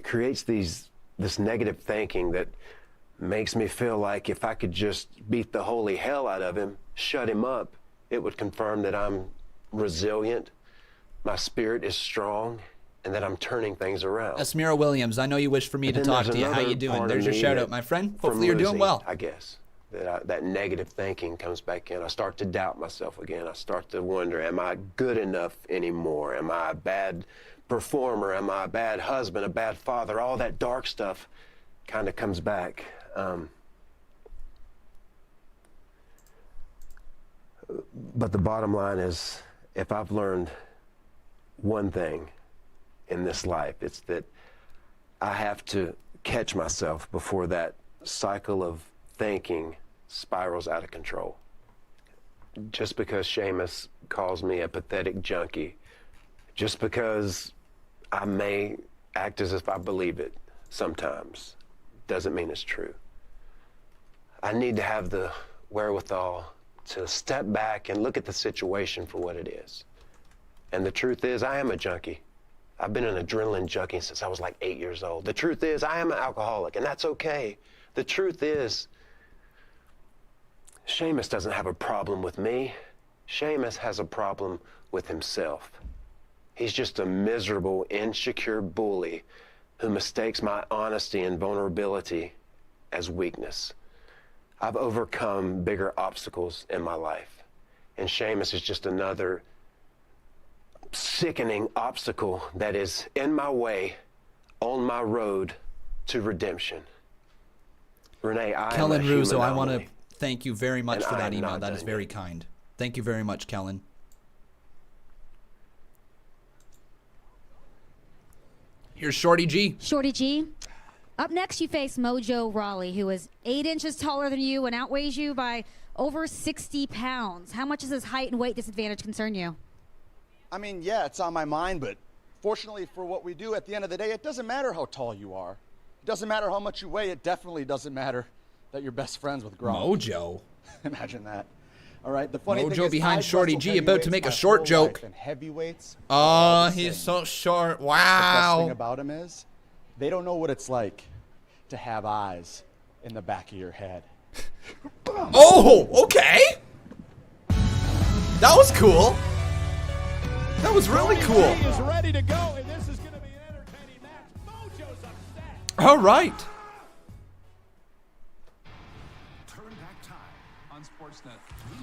creates this negative thinking that makes me feel like if I could just beat the holy hell out of him, shut him up, it would confirm that I'm resilient, my spirit is strong, and that I'm turning things around. Asmira Williams, I know you wish for me to talk to you. How you doing? There's your shout out, my friend. Hopefully you're doing well. I guess that negative thinking comes back in. I start to doubt myself again. I start to wonder, am I good enough anymore? Am I a bad performer? Am I a bad husband, a bad father? All that dark stuff kind of comes back. But the bottom line is, if I've learned one thing in this life, it's that I have to catch myself before that cycle of thinking spirals out of control. Just because Sheamus calls me a pathetic junkie, just because I may act as if I believe it sometimes, doesn't mean it's true. I need to have the wherewithal to step back and look at the situation for what it is. And the truth is, I am a junkie. I've been an adrenaline junkie since I was like 8 years old. The truth is, I am an alcoholic, and that's okay. The truth is, Sheamus doesn't have a problem with me. Sheamus has a problem with himself. He's just a miserable, insecure bully who mistakes my honesty and vulnerability as weakness. I've overcome bigger obstacles in my life, and Sheamus is just another sickening obstacle that is in my way on my road to redemption. Renee, I Kellen am a Russo, human I want to anomaly, thank you very much and for I that am email. not That is done very yet. kind. Thank you very much, Kellen. Here's Shorty G. Shorty G. Up next, you face Mojo Rawley, who is 8 inches taller than you and outweighs you by over 60 pounds. How much does his height and weight disadvantage concern you? I mean, yeah, it's on my mind, but fortunately for what we do, at the end of the day, it doesn't matter how tall you are. It doesn't matter how much you weigh. It definitely doesn't matter that you're best friends with Gronk. Mojo. Imagine that. All right, the funny thing Mojo is, behind I've Shorty wrestled G about to make a heavyweights short my whole joke. life, and heavyweights. Oh, he's so short. The best thing Wow. about him is they don't know what it's like to have eyes in the back of your head. Oh, okay. That was cool. That was really cool. Is ready to go, and this is going to be an entertaining match. Mojo's upset. All right.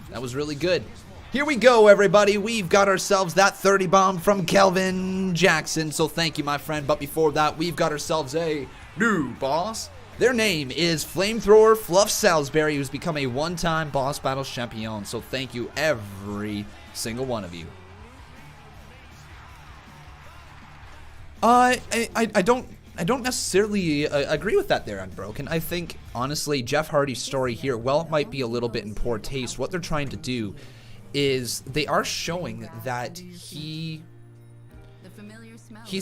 That was really good. Here we go, everybody. We've got ourselves that 30 bomb from Kelvin Jackson. So thank you, my friend. But before that, we've got ourselves a new boss. Their name is Flamethrower Fluff Salisbury, who's become a one-time Boss Battles champion. So thank you, every single one of you. I don't necessarily agree with that there, Unbroken. I think, honestly, Jeff Hardy's story here, while it might be a little bit in poor taste, what they're trying to do is they are showing that he's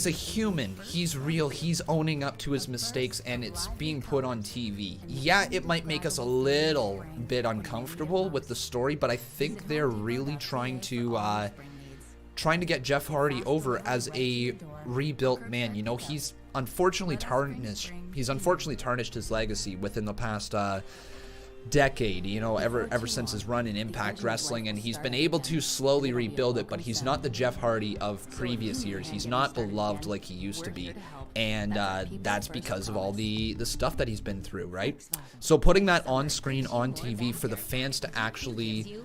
a human, he's real, he's owning up to his mistakes, and it's being put on TV. Yeah, it might make us a little bit uncomfortable with the story, but I think they're really trying to trying to get Jeff Hardy over as a rebuilt man. You know, he's unfortunately tarnished. He's unfortunately tarnished his legacy within the past decade, you know, ever since his run in Impact Wrestling, and he's been able to slowly rebuild it, but he's not the Jeff Hardy of previous years. He's not beloved like he used to be, and that's because of all the stuff that he's been through, right? So putting that on screen on TV for the fans to actually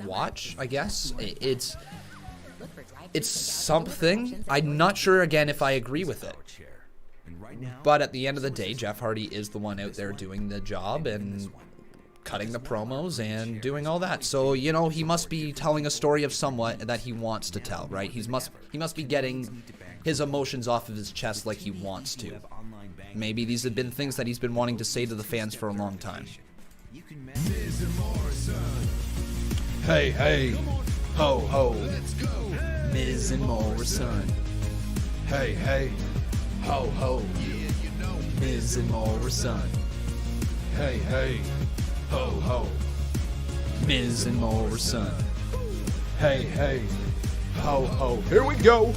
watch, I guess it's something. I'm not sure, again, if I agree with it. But at the end of the day, Jeff Hardy is the one out there doing the job and cutting the promos and doing all that. So, you know, he must be telling a story of somewhat that he wants to tell, right? He must be getting his emotions off of his chest like he wants to. Maybe these have been things that he's been wanting to say to the fans for a long time. Hey, hey, ho, ho. Miz and Morrison. Hey, hey, ho, ho. Miz and Morrison. Hey, hey, ho, ho. Miz and Morrison. Hey, hey, ho, ho. Here we go.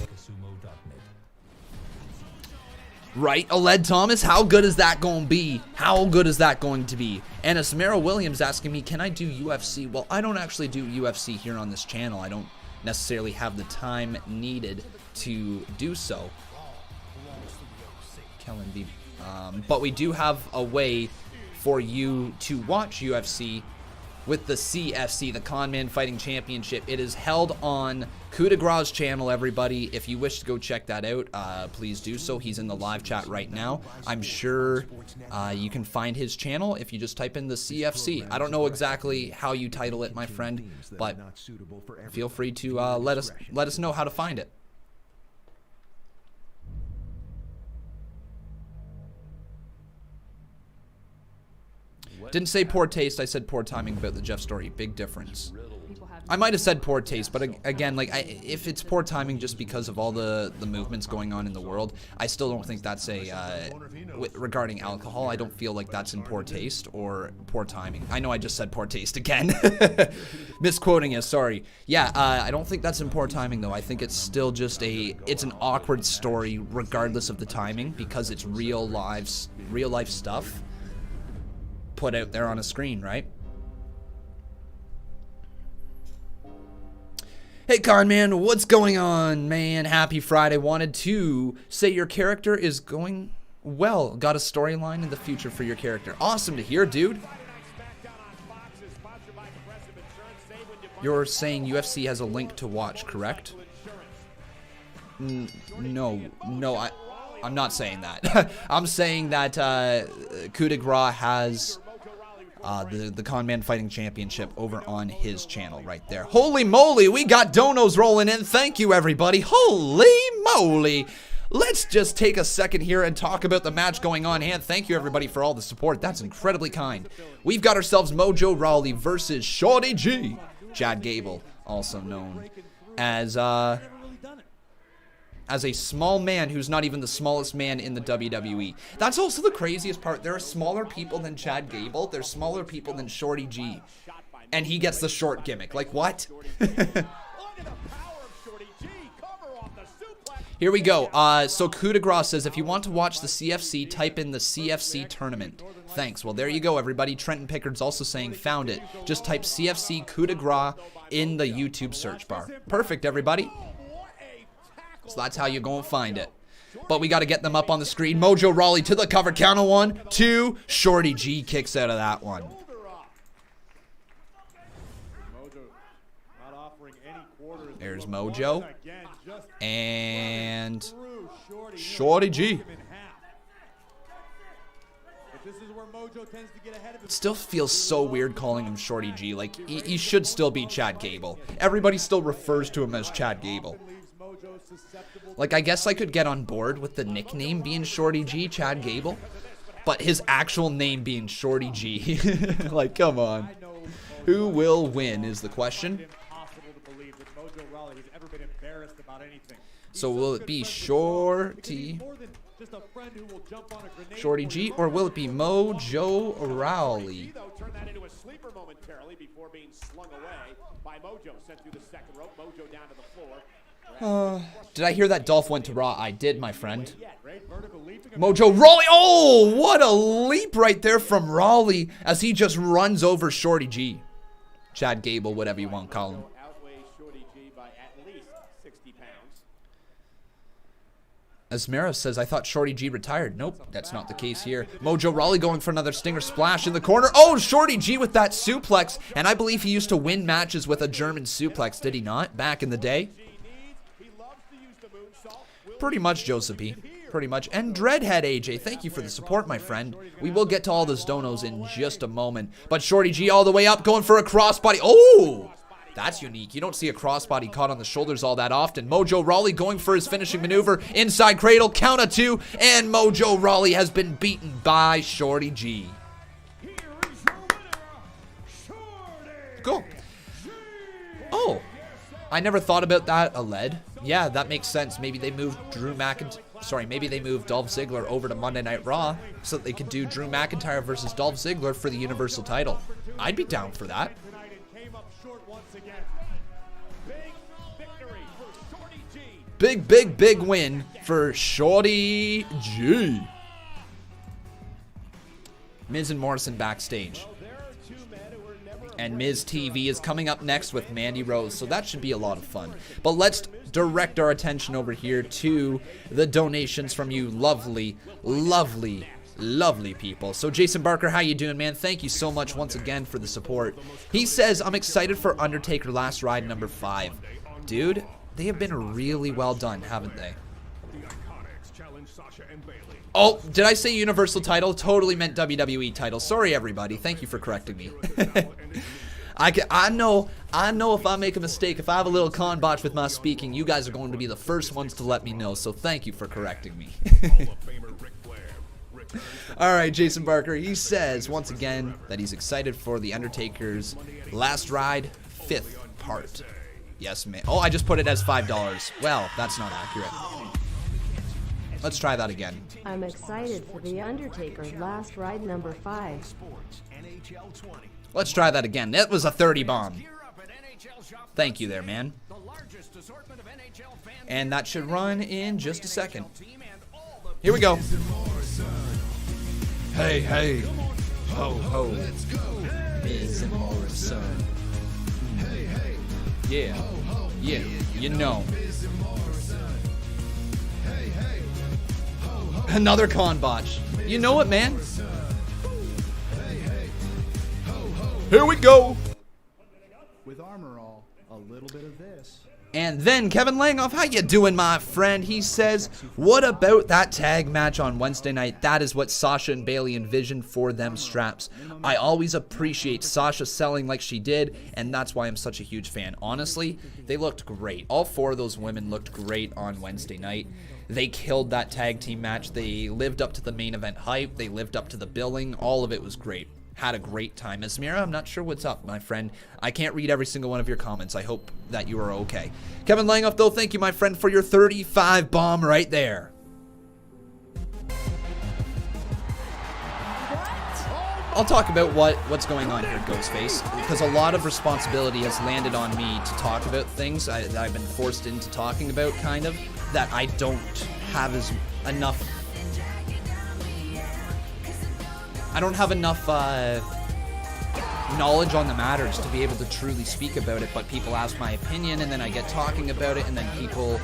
Right, Aled Thomas, how good is that going to be? How good is that going to be? And Samara Williams asking me, can I do UFC? Well, I don't actually do UFC here on this channel. I don't necessarily have the time needed to do so. Kellen B. But we do have a way for you to watch UFC with the CFC, the Conman Fighting Championship. It is held on Coup de Grace's channel, everybody. If you wish to go check that out, please do so. He's in the live chat right now. I'm sure you can find his channel if you just type in the CFC. I don't know exactly how you title it, my friend, but feel free to let us know how to find it. Didn't say poor taste, I said poor timing about the Jeff story. Big difference. I might have said poor taste, but again, like, if it's poor timing just because of all the movements going on in the world, I still don't think that's regarding alcohol, I don't feel like that's in poor taste or poor timing. I know I just said poor taste again. Misquoting you, sorry. Yeah, I don't think that's in poor timing, though. I think it's still just it's an awkward story regardless of the timing, because it's real life stuff put out there on a screen, right? Hey Conman, what's going on, man? Happy Friday. Wanted to say your character is going well. Got a storyline in the future for your character. Awesome to hear, dude. You're saying UFC has a link to watch, correct? No, I'm not saying that. I'm saying that Coup de Grace has the Conman Fighting Championship over on his channel right there. Holy moly, we got donos rolling in. Thank you, everybody. Holy moly. Let's just take a second here and talk about the match going on hand. Thank you, everybody, for all the support. That's incredibly kind. We've got ourselves Mojo Rawley versus Shorty G. Chad Gable, also known as a small man who's not even the smallest man in the WWE. That's also the craziest part. There are smaller people than Chad Gable. There's smaller people than Shorty G. And he gets the short gimmick. Like, what? Here we go. So Coup de Grace says, if you want to watch the CFC, type in the CFC tournament. Thanks. Well, there you go, everybody. Trenton Pickard's also saying, found it. Just type CFC Coup de Grace in the YouTube search bar. Perfect, everybody. So that's how you're going to find it. But we got to get them up on the screen. Mojo Rawley to the cover. Count of 1, 2. Shorty G kicks out of that one. There's Mojo. And Shorty G. It still feels so weird calling him Shorty G. Like, he should still be Chad Gable. Everybody still refers to him as Chad Gable. Like, I guess I could get on board with the nickname being Shorty G, Chad Gable, but his actual name being Shorty G. Like, come on. Who will win is the question. So will it be Shorty G, or will it be Mojo Rawley? turn that into a sleeper momentarily before being slung away by Mojo. Sent through the second rope. Mojo down to the floor. Did I hear that Dolph went to Raw? I did, my friend. Mojo Rawley. Oh, what a leap right there from Rawley as he just runs over Shorty G. Chad Gable, whatever you want to call him. Outweighs Shorty G by at least 60 pounds. Esmera says, I thought Shorty G retired. Nope, that's not the case here. Mojo Rawley going for another stinger splash in the corner. Oh, Shorty G with that suplex. And I believe he used to win matches with a German suplex, did he not? Back in the day. Pretty much, Joseph B. Pretty much. And Dreadhead AJ, thank you for the support, my friend. We will get to all those donos in just a moment. But Shorty G all the way up, going for a crossbody. Oh! That's unique. You don't see a crossbody caught on the shoulders all that often. Mojo Rawley going for his finishing maneuver. Inside cradle, count of 2. And Mojo Rawley has been beaten by Shorty G. Cool. Oh. I never thought about that. A lead. Yeah, that makes sense. Maybe they moved maybe they moved Dolph Ziggler over to Monday Night Raw so that they could do Drew McIntyre versus Dolph Ziggler for the Universal title. I'd be down for that. Big win for Shorty G. Miz and Morrison backstage. And Miz TV is coming up next with Mandy Rose, so that should be a lot of fun. But let's direct our attention over here to the donations from you lovely people. So Jason Barker, how you doing, man? Thank you so much once again for the support. He says, I'm excited for Undertaker Last Ride number 5. Dude, they have been really well done, haven't they? Oh, did I say Universal title? Totally meant WWE title. Sorry, everybody. Thank you for correcting me. I know if I make a mistake, if I have a little con botch with my speaking, you guys are going to be the first ones to let me know. So thank you for correcting me. All right, Jason Barker. He says once again that he's excited for the Undertaker's Last Ride 5th part. Yes, man. Oh, I just put it as $5. Well, that's not accurate. Let's try that again. I'm excited for The Undertaker Last Ride number 5. Let's try that again. That was a 30 bomb. Thank you there, man. And that should run in just a second. Here we go. Hey, hey. Ho, ho. Miz and Morrison. Yeah. Yeah, you know. Another con botch. You know it, man. Here we go. With armor all, a little bit of this. And then Kevin Langoff, how you doing, my friend? He says, what about that tag match on Wednesday night? That is what Sasha and Bayley envisioned for them straps. I always appreciate Sasha selling like she did, and that's why I'm such a huge fan. Honestly, they looked great. All 4 of those women looked great on Wednesday night. They killed that tag team match. They lived up to the main event hype. They lived up to the billing. All of it was great. Had a great time. Esmira, I'm not sure what's up, my friend. I can't read every single one of your comments. I hope that you are okay. Kevin Langoff, though, thank you, my friend, for your 35 bomb right there. I'll talk about what's going on here, Ghostface, because a lot of responsibility has landed on me to talk about things that I've been forced into talking about, kind of, that I don't have enough. I don't have enough knowledge on the matters to be able to truly speak about it, but people ask my opinion, and then I get talking about it, and then people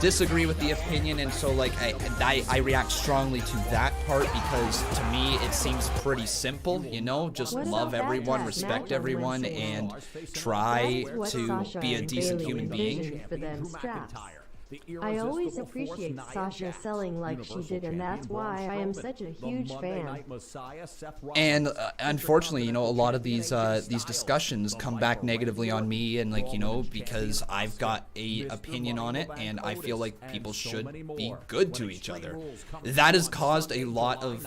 disagree with the opinion, and so like I react strongly to that part because to me it seems pretty simple, you know, just love everyone, respect everyone, and try to be a decent human being. I always appreciate Sasha selling like she did, and that's why I am such a huge fan. And unfortunately, you know, a lot of these discussions come back negatively on me, and like, you know, because I've got a opinion on it, and I feel like people should be good to each other. That has caused a lot of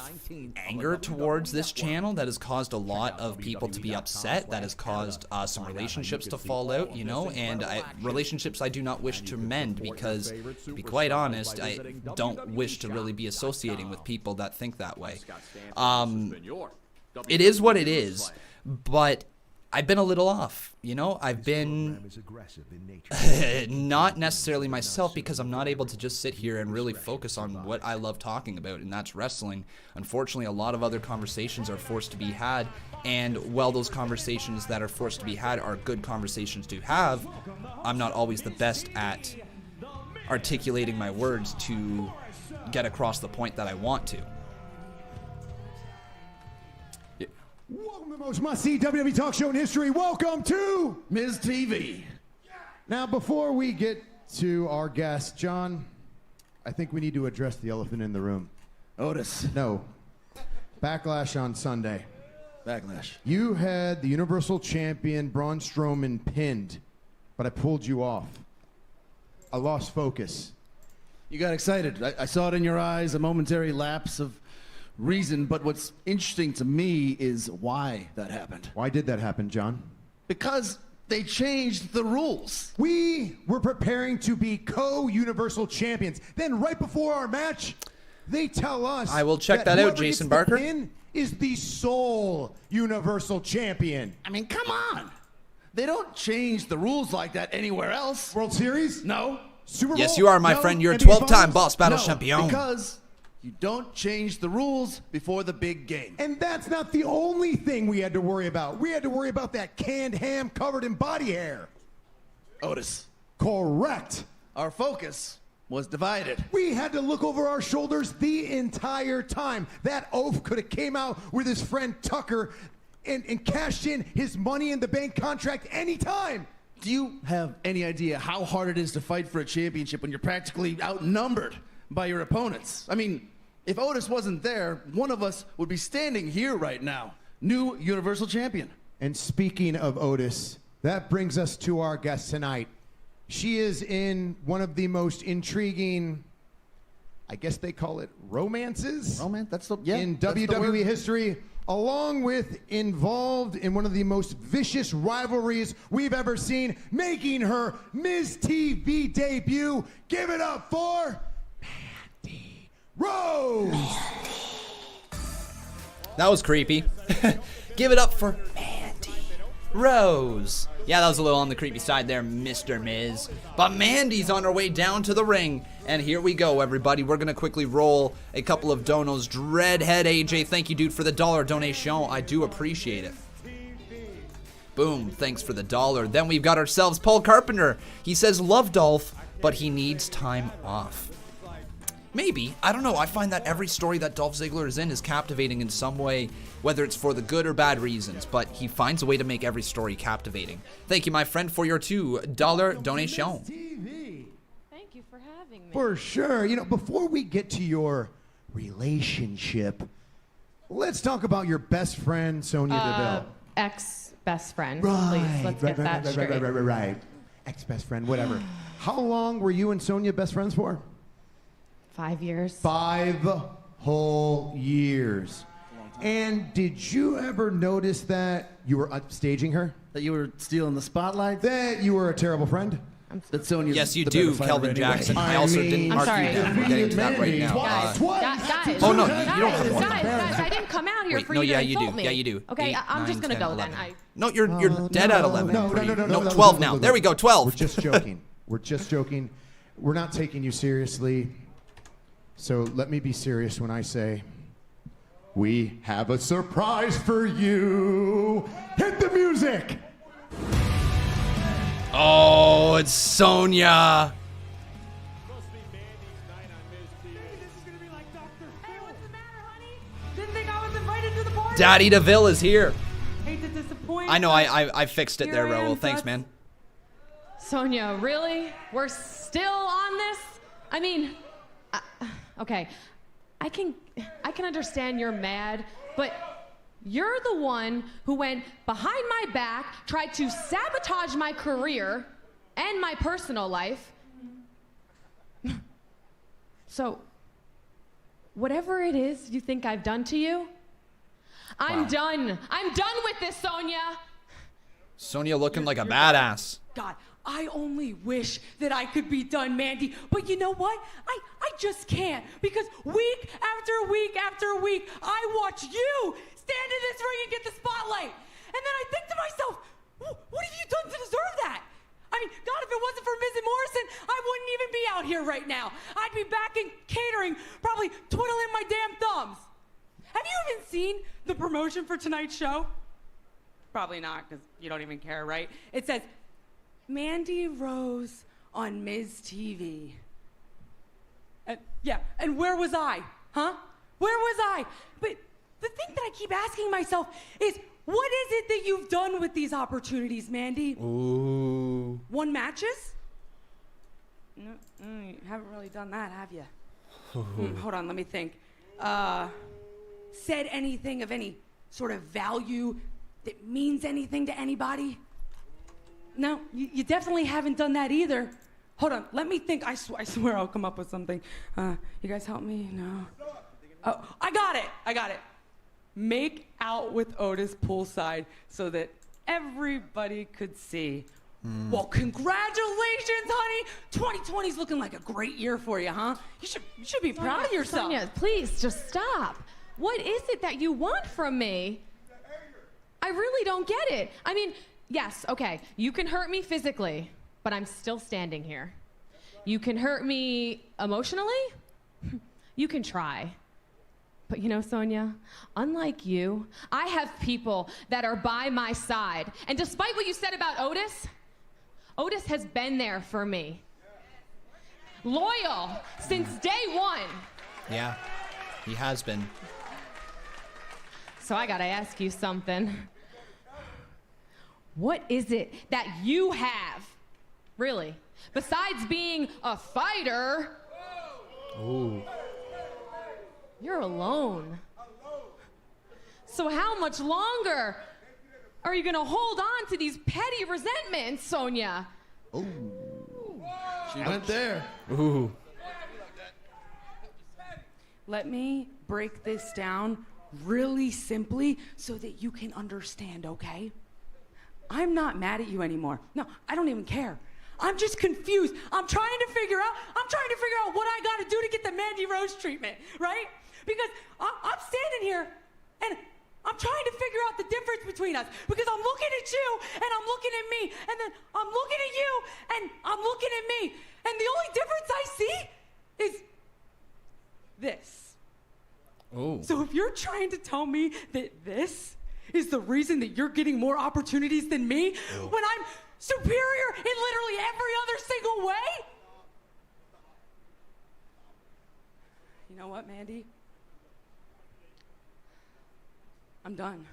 anger towards this channel. That has caused a lot of people to be upset. That has caused some relationships to fall out, you know, and relationships I do not wish to mend because, to be quite honest, I don't wish to really be associating with people that think that way. It is what it is, but I've been a little off, you know? I've been not necessarily myself because I'm not able to just sit here and really focus on what I love talking about, and that's wrestling. Unfortunately, a lot of other conversations are forced to be had, and while those conversations that are forced to be had are good conversations to have, I'm not always the best at articulating my words to get across the point that I want to. Welcome to the most must-see WWE talk show in history. Welcome to Miz TV. Now, before we get to our guest, John, I think we need to address the elephant in the room. Otis. No. Backlash on Sunday. Backlash. You had the Universal Champion Braun Strowman pinned, but I pulled you off. I lost focus. You got excited. I saw it in your eyes, a momentary lapse of reason, but what's interesting to me is why that happened. Why did that happen, John? Because they changed the rules. We were preparing to be co-Universal Champions. Then right before our match, they tell us I will check that out, Jason Barker. Pin is the sole Universal Champion. I mean, come on. They don't change the rules like that anywhere else. World Series? No. Super Bowl? Yes, you are, my No. friend. You're a NBA 12-time Finals? Boss Battle No, champion. because you don't change the rules before the big game. And that's not the only thing we had to worry about. We had to worry about that canned ham covered in body hair. Otis. Correct. Our focus was divided. We had to look over our shoulders the entire time. That oaf could have came out with his friend Tucker and cashed in his Money in the Bank contract anytime. Do you have any idea how hard it is to fight for a championship when you're practically outnumbered by your opponents? I mean, if Otis wasn't there, one of us would be standing here right now, new Universal Champion. And speaking of Otis, that brings us to our guest tonight. She is in one of the most intriguing, I guess they call it romances? Romance? In WWE history, along with involved in one of the most vicious rivalries we've ever seen, making her Miz TV debut. Give it up for Mandy Rose. That was creepy. Give it up for Mandy Rose. Yeah, that was a little on the creepy side there, Mr. Miz. But Mandy's on her way down to the ring. And here we go, everybody. We're going to quickly roll a couple of donos. Dreadhead AJ, thank you, dude, for the $1 donation. I do appreciate it. Boom, thanks for the $1. Then we've got ourselves Paul Carpenter. He says, love Dolph, but he needs time off. Maybe. I don't know. I find that every story that Dolph Ziggler is in is captivating in some way, whether it's for the good or bad reasons, but he finds a way to make every story captivating. Thank you, my friend, for your $2 donation. Thank you for having me. For sure. You know, before we get to your relationship, let's talk about your best friend, Sonya Deville. Ex-best friend. Right. Please, let's get that straight. Right. Ex-best friend, whatever. How long were you and Sonya best friends for? 5 years. 5 whole years. And did you ever notice that you were upstaging her? That you were stealing the spotlight? That you were a terrible friend? That Sonya's Yes, you the do, better fighter Kelvin anyway. Jackson. I also didn't mark you down. We're getting to that right now. Guys, Oh, no, you don't have more. guys, I didn't come out here Wait, for no, you yeah, to you insult do. me. Yeah, you do. Okay, 8, I'm 9, just gonna 10, go 11. then. No, you're dead at 11. No, 12 now. There we go, 12. We're just joking. We're just joking. We're not taking you seriously. So let me be serious when I say, we have a surprise for you. Hit the music. Oh, it's Sonya. Didn't think I was invited to the party. Daddy DeVille is here. Hate to disappoint. I know, I fixed it there, Here I am, Raul. Thanks, Tuts. man. Sonya, really? We're still on this? I mean, okay, I can understand you're mad, but you're the one who went behind my back, tried to sabotage my career and my personal life. So, whatever it is you think I've done to you, I'm done. I'm done with this, Sonya. Sonya looking like a badass. God, I only wish that I could be done, Mandy. But you know what? I just can't. Because week after week after week, I watch you stand in this ring and get the spotlight. And Morrison, I wouldn't even be out here right now. I'd be back in catering, probably twiddling my damn thumbs. Have you even seen the promotion for tonight's show? Probably not, because you don't even care, right? It says, Mandy Rose on Miz TV. Yeah, and where was I? Huh? Where was I? But the thing that I keep asking myself is, what is it that you've done with these opportunities, Mandy? Ooh. Won matches? No, you haven't really done that, have you? Hold on, let me think. Said anything of any sort of value that means anything to anybody? No, you definitely haven't done that either. Hold on, let me think. I swear I'll come up with something. You guys help me? No. Oh, I got it. Make out with Otis poolside so that everybody could see. Well, congratulations, honey. 2020's looking like a great year for you, huh? You should be proud of yourself. Sonya, please just stop. What is it that you want from me? I really don't get it. I mean, yes, okay, you can hurt me physically, but I'm still standing here. You can hurt me emotionally? You can try. But you know, Sonya, unlike you, I have people that are by my side. And despite what you said about Otis, Otis has been there for me. Loyal since day one. Yeah, he has been. So I gotta ask you something. What is it that you have, really, besides being a fighter? Ooh. You're alone. So how much longer are you gonna hold on to these petty resentments, Sonya? Ooh. She went there. Ooh. Let me break this down really simply so that you can understand, okay? I'm not mad at you anymore. No, I don't even care. I'm just confused. I'm trying to figure out what I gotta do to get the Mandy Rose treatment, right? Because I'm standing here and I'm trying to figure out the difference between us, because I'm looking at you and I'm looking at me, and then I'm looking at you and I'm looking at me, and the only difference I see is this. Oh. So if you're trying to tell me that this is the reason that you're getting more opportunities than me, when I'm superior in literally every other single way? You know what, Mandy? I'm done.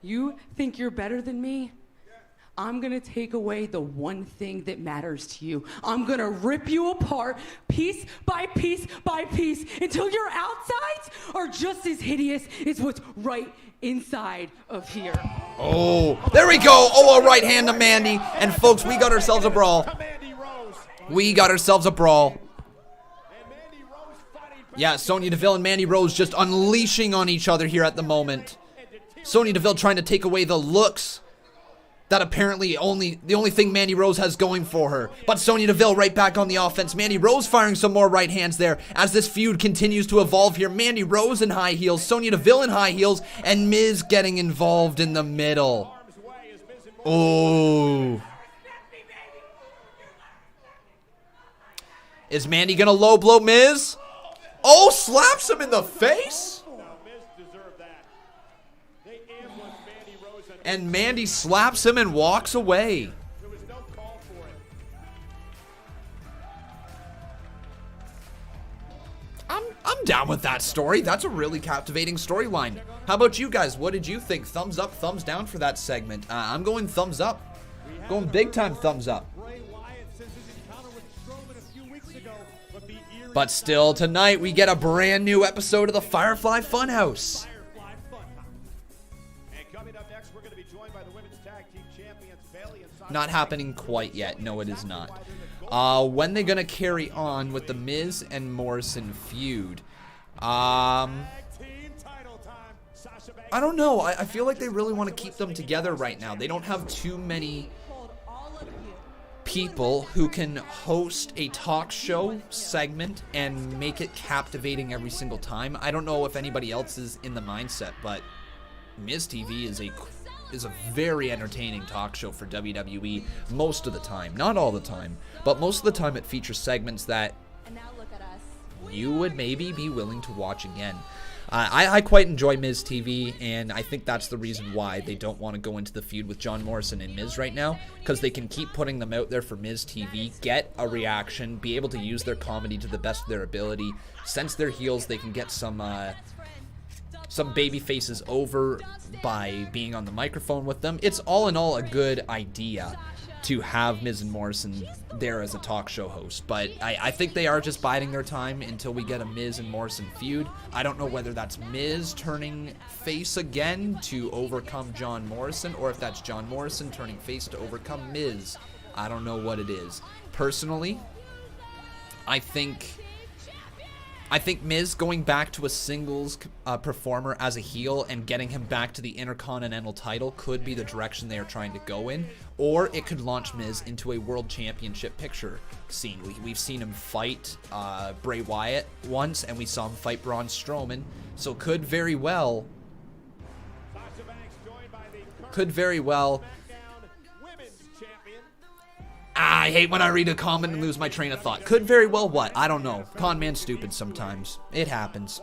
You think you're better than me? I'm gonna take away the one thing that matters to you. I'm gonna rip you apart piece by piece by piece until your outsides are just as hideous as what's right inside of here. Oh, there we go. Oh, a right hand to Mandy. And folks, we got ourselves a brawl. We got ourselves a brawl. Yeah, Sonya Deville and Mandy Rose just unleashing on each other here at the moment. Sonya Deville trying to take away the looks that apparently the only thing Mandy Rose has going for her. But Sonya Deville right back on the offense. Mandy Rose firing some more right hands there as this feud continues to evolve here. Mandy Rose in high heels, Sonya Deville in high heels, and Miz getting involved in the middle. Oh. Is Mandy gonna low blow Miz? Oh, slaps him in the face? And Mandy slaps him and walks away. I'm down with that story. That's a really captivating storyline. How about you guys? What did you think? Thumbs up, thumbs down for that segment? I'm going thumbs up. Going big time thumbs up. But still, tonight we get a brand new episode of the Firefly Fun House. Not happening quite yet. No, it is not. When they're going to carry on with the Miz and Morrison feud? I don't know. I feel like they really want to keep them together right now. They don't have too many people who can host a talk show segment and make it captivating every single time. I don't know if anybody else is in the mindset, but Miz TV is a is a very entertaining talk show for WWE most of the time. Not all the time, but most of the time it features segments that you would maybe be willing to watch again. I quite enjoy Miz TV, and I think that's the reason why they don't want to go into the feud with John Morrison and Miz right now, because they can keep putting them out there for Miz TV, get a reaction, be able to use their comedy to the best of their ability. Since they're heels, they can get some baby faces over by being on the microphone with them. It's all in all a good idea to have Miz and Morrison there as a talk show host, but I think they are just biding their time until we get a Miz and Morrison feud. I don't know whether that's Miz turning face again to overcome John Morrison, or if that's John Morrison turning face to overcome Miz. I don't know what it is. Personally, I think Miz going back to a singles performer as a heel and getting him back to the Intercontinental title could be the direction they are trying to go in, or it could launch Miz into a World Championship picture scene. We've seen him fight Bray Wyatt once, and we saw him fight Braun Strowman, so could very well I hate when I read a comment and lose my train of thought. Could very well what? I don't know. Conman's stupid sometimes. It happens.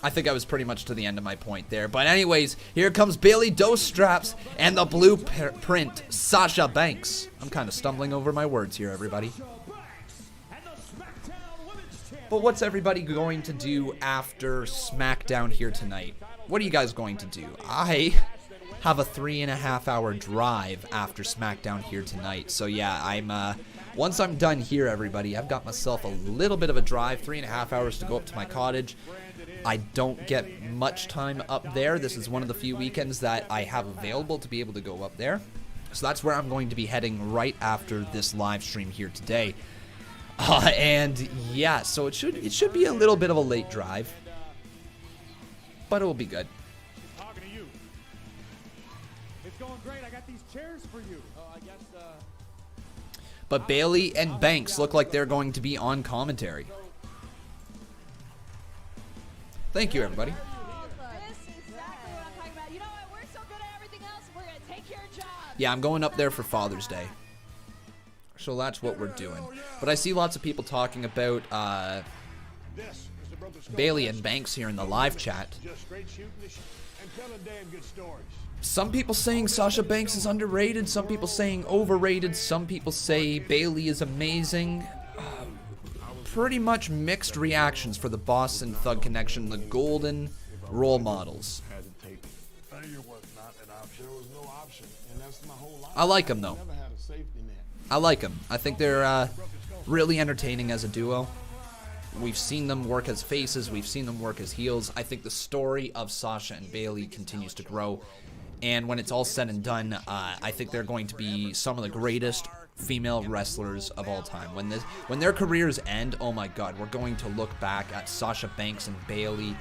I think I was pretty much to the end of my point there. But anyways, here comes Bayley Dose Straps and the blueprint, Sasha Banks. I'm kind of stumbling over my words here, everybody. But what's everybody going to do after SmackDown here tonight? What are you guys going to do? I have a 3.5-hour drive after SmackDown here tonight. So yeah, once I'm done here, everybody, I've got myself a little bit of a drive, 3.5 hours to go up to my cottage. I don't get much time up there. This is one of the few weekends that I have available to be able to go up there. So that's where I'm going to be heading right after this live stream here today. And yeah, so it should be a little bit of a late drive, but it will be good. But Bayley and Banks look like they're going to be on commentary. Thank you, everybody. Yeah, I'm going up there for Father's Day. So that's what we're doing. But I see lots of people talking about Bayley and Banks here in the live chat. Some people saying Sasha Banks is underrated, some people saying overrated, some people say Bayley is amazing. Pretty much mixed reactions for the Boston Thug Connection, the golden role models. I like them though. I like them. I think they're really entertaining as a duo. We've seen them work as faces, we've seen them work as heels. I think the story of Sasha and Bayley continues to grow. And when it's all said and done, I think they're going to be some of the greatest female wrestlers of all time. When their careers end, oh my God, we're going to look back at Sasha Banks and Bayley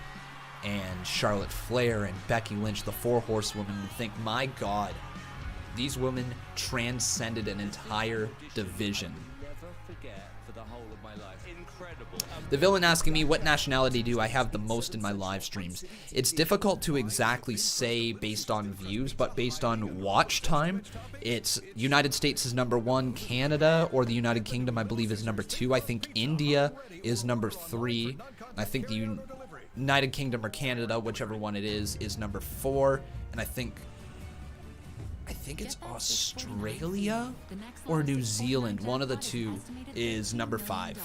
and Charlotte Flair and Becky Lynch, the Four Horsewomen, and think, my God, these women transcended an entire division. The villain asking me, what nationality do I have the most in my live streams? It's difficult to exactly say based on views, but based on watch time, it's United States is number 1, Canada or the United Kingdom, I believe, is number 2. I think India is number 3. I think the United Kingdom or Canada, whichever one it is number 4. And I think it's Australia or New Zealand. One of the two is number 5.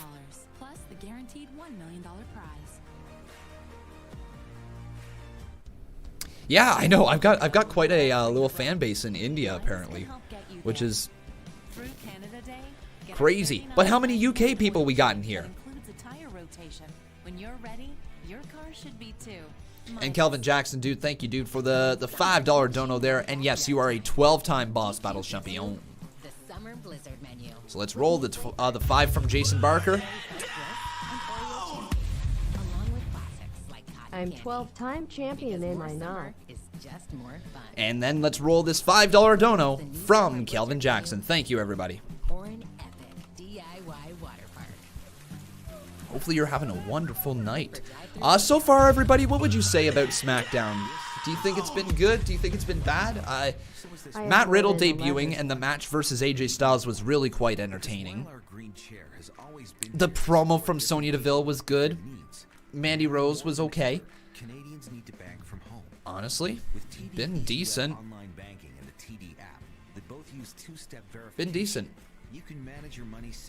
Guaranteed $1 million prize. Yeah, I know. I've got quite a little fan base in India apparently, which is crazy. But how many UK people we got in here? When you're ready, your car should be too. And Kelvin Jackson, dude, thank you, dude, for the $5 dono there. And yes, you are a 12-time Boss Battle champion. The Summer Blizzard menu. So let's roll the 5 from Jason Barker. I'm 12-time champion, am I not? And then let's roll this $5 dono from Kelvin Jackson. Thank you, everybody. Hopefully you're having a wonderful night. So far, everybody, what would you say about SmackDown Do you think it's been good? Do you think it's been bad? Matt Riddle debuting and the match versus AJ Styles was really quite entertaining. The promo from Sonya Deville was good. Mandy Rose was okay. Honestly, been decent. Been decent.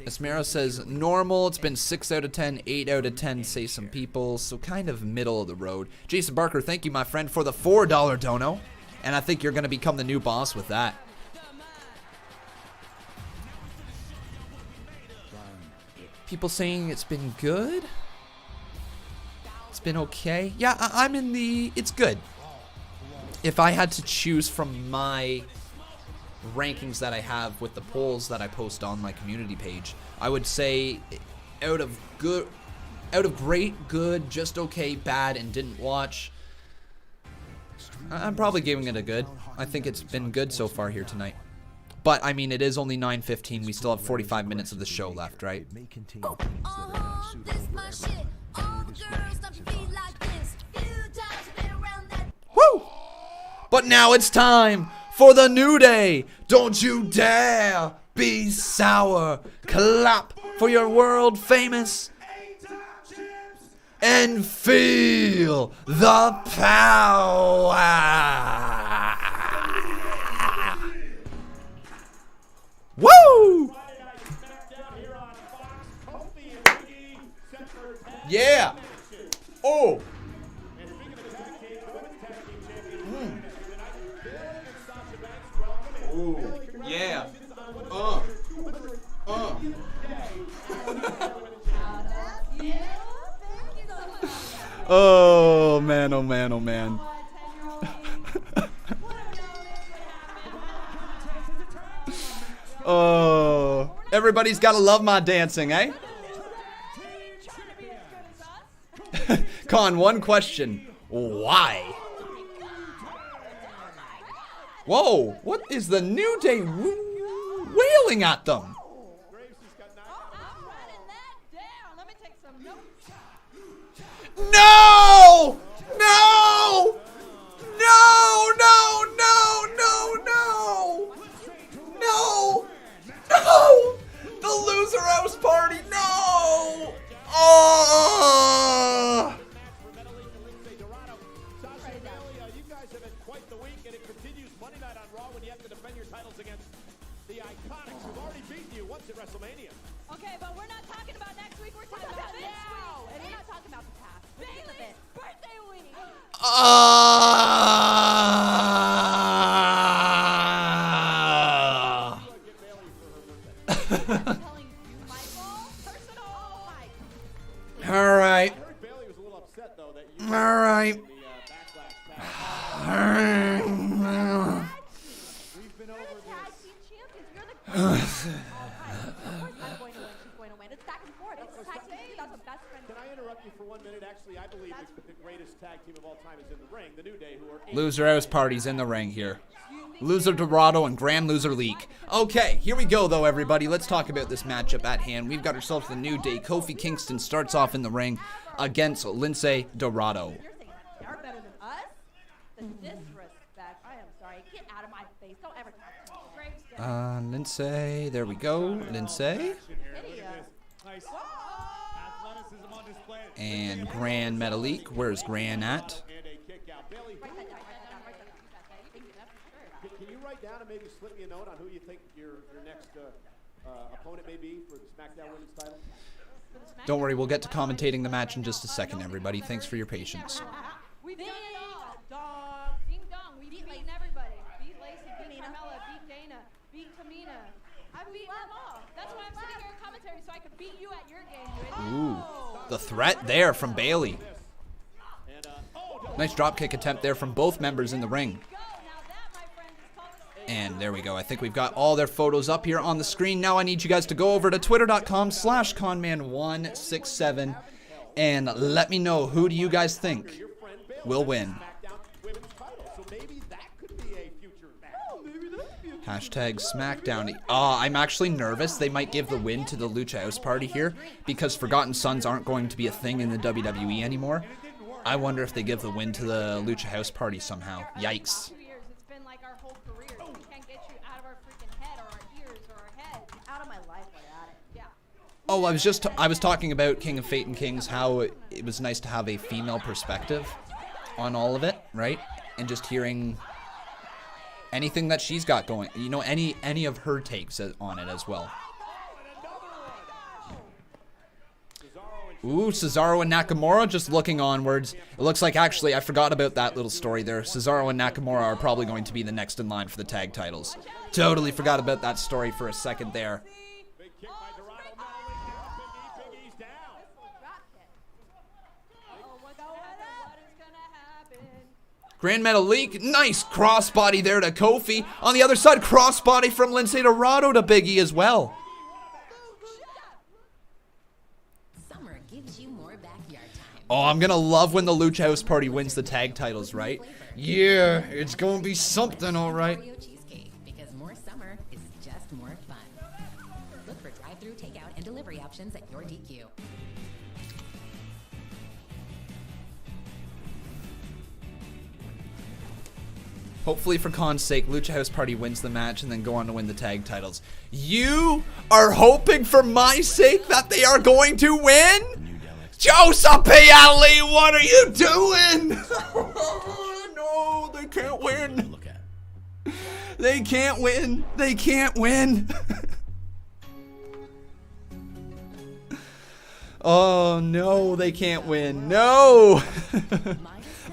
Esmero says normal. It's been 6 out of 10, 8 out of 10, say some people. So kind of middle of the road. Jason Barker, thank you, my friend, for the $4 dono. And I think you're going to become the new boss with that. People saying it's been good. It's been okay. Yeah, I'm in the... It's good. If I had to choose from my rankings that I have with the polls that I post on my community page, I would say out of great, good, just okay, bad, and didn't watch, I'm probably giving it a good. I think it's been good so far here tonight. But, I mean, it is only 9:15. We still have 45 minutes of the show left, right? Woo! But now it's time for the New Day. Don't you dare be sour. Clap for your world famous and feel the power. Woo! Yeah. Oh. Ooh. Yeah. Oh man, oh man, oh man. Oh, everybody's gotta love my dancing, eh? Con, one question. Why? Whoa, what is the New Day wailing at them? No! No! No! No! No! No! No! No! No! The Loser House Party! No! Oh! You guys have had quite the week, and it continues Monday night on Raw when you have to defend your titles against the Iconics, who've already beaten you once at WrestleMania. Okay, but we're not talking about next week. We're talking about this week. And we're not talking about the past. Bailey's birthday week. All right. All right. I believe the greatest tag team of all time is in the ring. The New Day, who are Loser House Party's in the ring here. Loser Dorado and Grand Loser Leak. Okay, here we go, though, everybody. Let's talk about this matchup at hand. We've got ourselves the New Day. Kofi Kingston starts off in the ring against Lindsay Dorado. They're better than us? The disrespect. I am sorry. Get out of my face. Don't ever talk to me. Lindsay. There we go. Lindsay. And Grand Metalik. Where's Grand at? Can you write down and maybe slip me a note on who you think your next opponent may be for the SmackDown Women's title? Don't worry, we'll get to commentating the match in just a second, everybody. Thanks for your patience. We've done it all, dog. Ding dong. We've beaten everybody. Beat Lacey, beat Carmella, beat Dana, beat Tamina. I've beaten them all. That's why I'm sitting here in commentary, so I could beat you at your game. Ooh, the threat there from Bayley. Nice dropkick attempt there from both members in the ring. And there we go. I think we've got all their photos up here on the screen. Now I need you guys to go over to twitter.com/Conman167 and let me know, who do you guys think will win? Hashtag Smackdown. I'm actually nervous they might give the win to the Lucha House Party here because Forgotten Sons aren't going to be a thing in the WWE anymore. I wonder if they give the win to the Lucha House Party somehow. Yikes. 2 years, it's been like our whole career. We can't get you out of our freaking head or our ears or our head. Out of my life without it. Yeah. Oh, I was talking about King of Fate and Kings, how it was nice to have a female perspective on all of it, right? And just hearing anything that she's got going, you know, any of her takes on it as well. Ooh, Cesaro and Nakamura just looking onwards. It looks like, actually, I forgot about that little story there. Cesaro and Nakamura are probably going to be the next in line for the tag titles. Totally forgot about that story for a second there. Grand Metalik, nice crossbody there to Kofi. On the other side, crossbody from Lince Dorado to Big E as well. Oh, I'm gonna love when the Lucha House Party wins the tag titles, right? Yeah, it's gonna be something, all right. Because more summer is just more fun. Look for drive-through, takeout, and delivery options at your DQ. Hopefully, for Khan's sake, Lucha House Party wins the match and then go on to win the tag titles. You are hoping for my sake that they are going to win? Joseph Piali, what are you doing? No, they can't win. They can't win. They can't win. Oh, no, they can't win. No.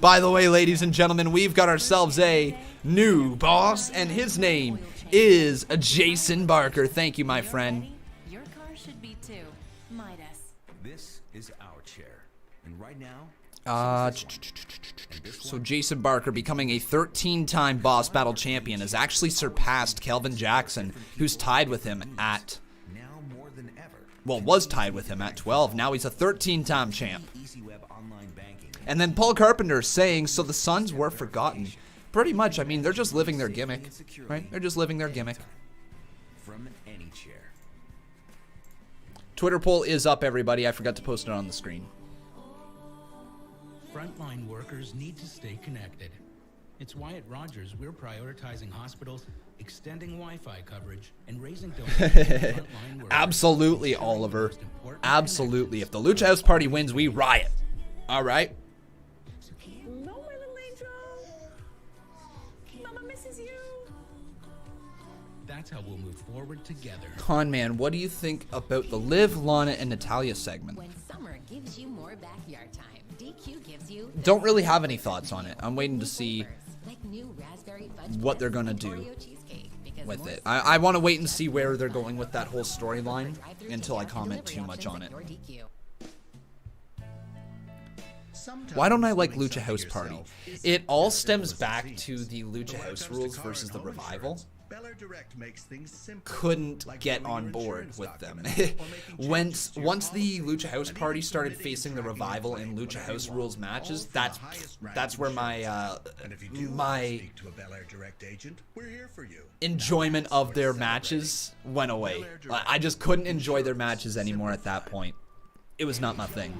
By the way, ladies and gentlemen, we've got ourselves a new boss, and his name is Jason Barker. Thank you, my friend. Your car should be too. Midas. This is our chair. And right now, so Jason Barker, becoming a 13-time Boss Battle Champion, has actually surpassed Kelvin Jackson, who's tied with him at, well, was tied with him at 12. Now he's a 13-time champ. And then Paul Carpenter saying, so the Suns were forgotten. Pretty much, I mean, they're just living their gimmick, right? They're just living their gimmick. From any chair. Twitter poll is up, everybody. I forgot to post it on the screen. Frontline workers need to stay connected. It's why at Rogers we're prioritizing hospitals, extending Wi-Fi coverage, and raising donations to frontline workers. Absolutely, Oliver. Absolutely. If the Lucha House Party wins, we riot. All right? That's how we'll move forward together. Conman, what do you think about the Liv, Lana, and Natalya segment? When summer gives you more backyard time, DQ gives you. Don't really have any thoughts on it. I'm waiting to see what they're going to do with it. I want to wait and see where they're going with that whole storyline until I comment too much on it. Why don't I like Lucha House Party? It all stems back to the Lucha House rules versus the Revival. Couldn't get on board with them. once the Lucha House Party started facing the Revival in Lucha House rules matches, that's where my enjoyment of their matches went away. I just couldn't enjoy their matches anymore at that point. It was not my thing.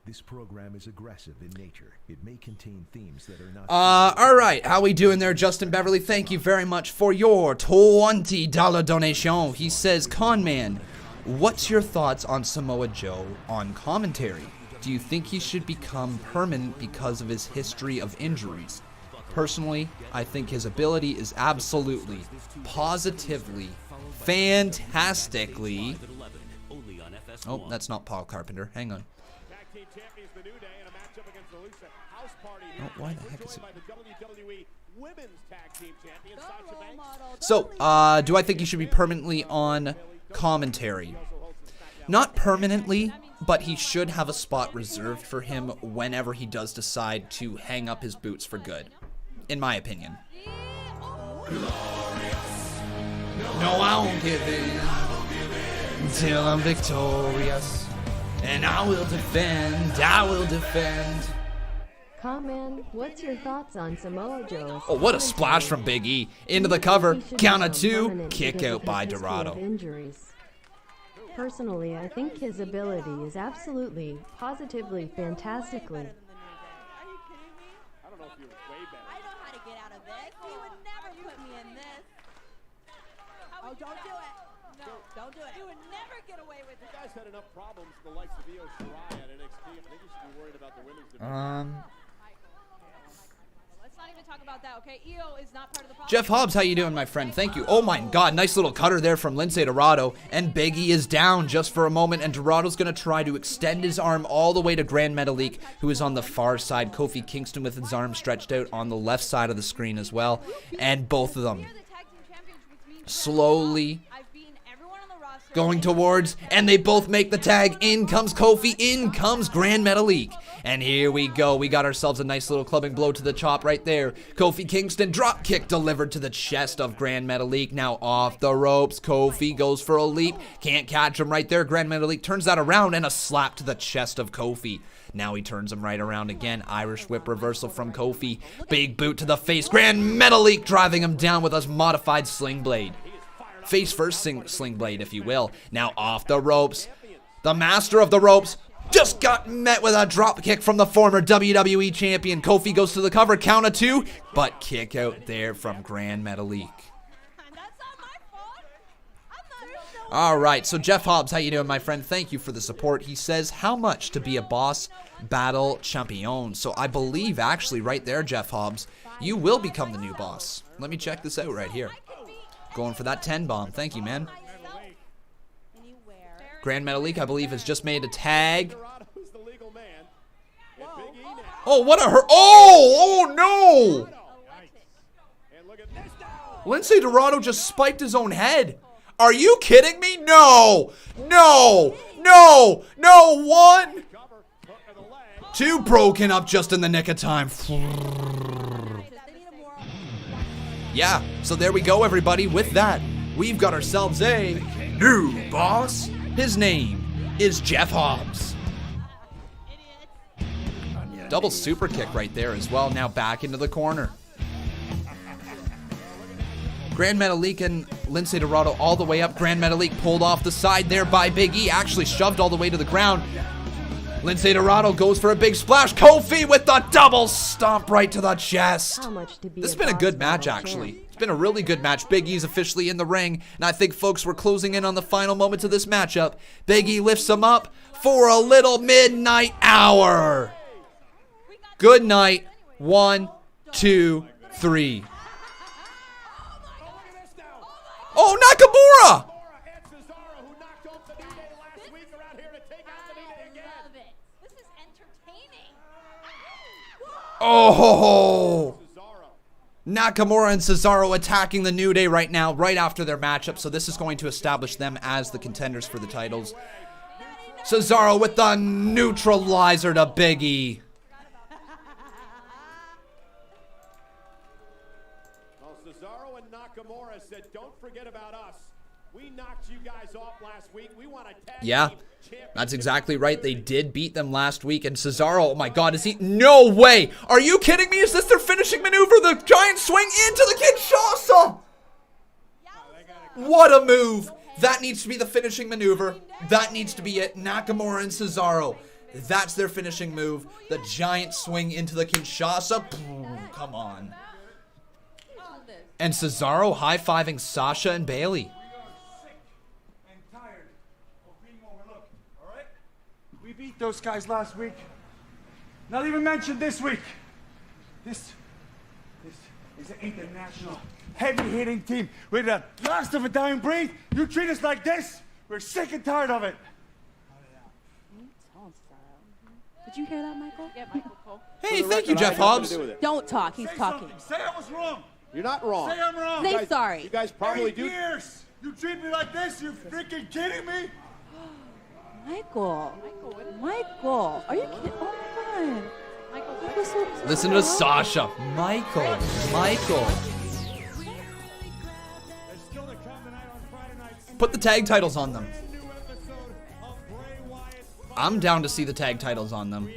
This program is aggressive in nature. It may contain themes that are not... all right. How we doing there, Justin Beverly? Thank you very much for your $20 donation. He says, Conman, what's your thoughts on Samoa Joe on commentary? Do you think he should become permanent because of his history of injuries? Personally, I think his ability is absolutely, positively, fantastically... Oh, that's not Paul Carpenter. Hang on. Oh, why the heck is it? So, do I think he should be permanently on commentary? Not permanently, but he should have a spot reserved for him whenever he does decide to hang up his boots for good, in my opinion. No, I won't give in until I'm victorious. And I will defend, I will defend. Conman, what's your thoughts on Samoa Joe? Oh, what a splash from Big E. Into the cover, count of two, kick out by Dorado. Personally, I think his ability is absolutely, positively, fantastically. I don't know if you're way better. I know how to get out of this. You would never put me in this. Oh, don't do it. No, don't do it. You would never get away with it. You guys had enough problems with the likes of Io Shirai at NXT. I think you should be worried about the women's division. Let's not even talk about that, okay? Io is not part of the problem. Jeff Hobbs, how you doing, my friend? Thank you. Oh my God, nice little cutter there from Lince Dorado. And Big E is down just for a moment, and Dorado's going to try to extend his arm all the way to Grand Metalik, who is on the far side. Kofi Kingston with his arm stretched out on the left side of the screen as well. And both of them slowly going towards, and they both make the tag. In comes Kofi, in comes Grand Metalik. And here we go. We got ourselves a nice little clubbing blow to the chop right there. Kofi Kingston drop kick delivered to the chest of Grand Metalik. Now off the ropes. Kofi goes for a leap. Can't catch him right there. Grand Metalik turns that around, and a slap to the chest of Kofi. Now he turns him right around again. Irish whip reversal from Kofi. Big boot to the face. Grand Metalik driving him down with a modified sling blade. Face first sling blade, if you will. Now off the ropes. The master of the ropes just got met with a drop kick from the former WWE champion. Kofi goes to the cover, count of 2, but kick out there from Grand Metalik. All right, so Jeff Hobbs, how you doing, my friend? Thank you for the support. He says, how much to be a boss battle champion? So I believe, actually, right there, Jeff Hobbs, you will become the new boss. Let me check this out right here. Going for that 10 bomb. Thank you, man. Grand Metalik, I believe, has just made a tag. Oh, what a hurt. Oh no! Lince Dorado just spiked his own head. Are you kidding me? No! No! No! No! 1! 2 broken up just in the nick of time. Yeah, so there we go, everybody. With that, we've got ourselves a new boss. His name is Jeff Hobbs. Double super kick right there as well. Now back into the corner. Grand Metalik and Lince Dorado all the way up. Grand Metalik pulled off the side there by Big E. Actually shoved all the way to the ground. Lince Dorado goes for a big splash. Kofi with the double stomp right to the chest. This has been a good match, actually. It's been a really good match. Big E's officially in the ring, and I think, folks, we're closing in on the final moments of this matchup. Big E lifts him up for a little midnight hour. Good night. 1, 2, 3. Oh, Nakamura! Oh! Nakamura and Cesaro attacking the New Day right now, right after their matchup. So this is going to establish them as the contenders for the titles. Cesaro with the neutralizer to Big E. Well, Cesaro and Nakamura said, don't forget about us. We knocked you guys off last week. We want to tag Yeah, that's exactly right. They did beat them last week. And Cesaro, oh my God, is he? No way. Are you kidding me? Is this their finishing maneuver? The giant swing into the Kinshasa. What a move. That needs to be the finishing maneuver. That needs to be it. Nakamura and Cesaro. That's their finishing move. The giant swing into the Kinshasa. Come on. And Cesaro high-fiving Sasha and Bayley. We beat those guys last week. Not even mentioned this week. This is an international heavy-hitting team. We're the last of a dying breed. You treat us like this, we're sick and tired of it. Did you hear that, Michael? Yeah, Michael Cole. Hey, thank you, Jeff Hobbs. Don't talk. He's talking. Say I was wrong. You're not wrong. Say I'm wrong. Say sorry. You guys probably 8 do. years. You treat me like this. You freaking kidding me? Michael. Michael. Are you kidding? Oh my God. Michael, that was so Listen to Sasha. Michael. Put the tag titles on them. I'm down to see the tag titles on them.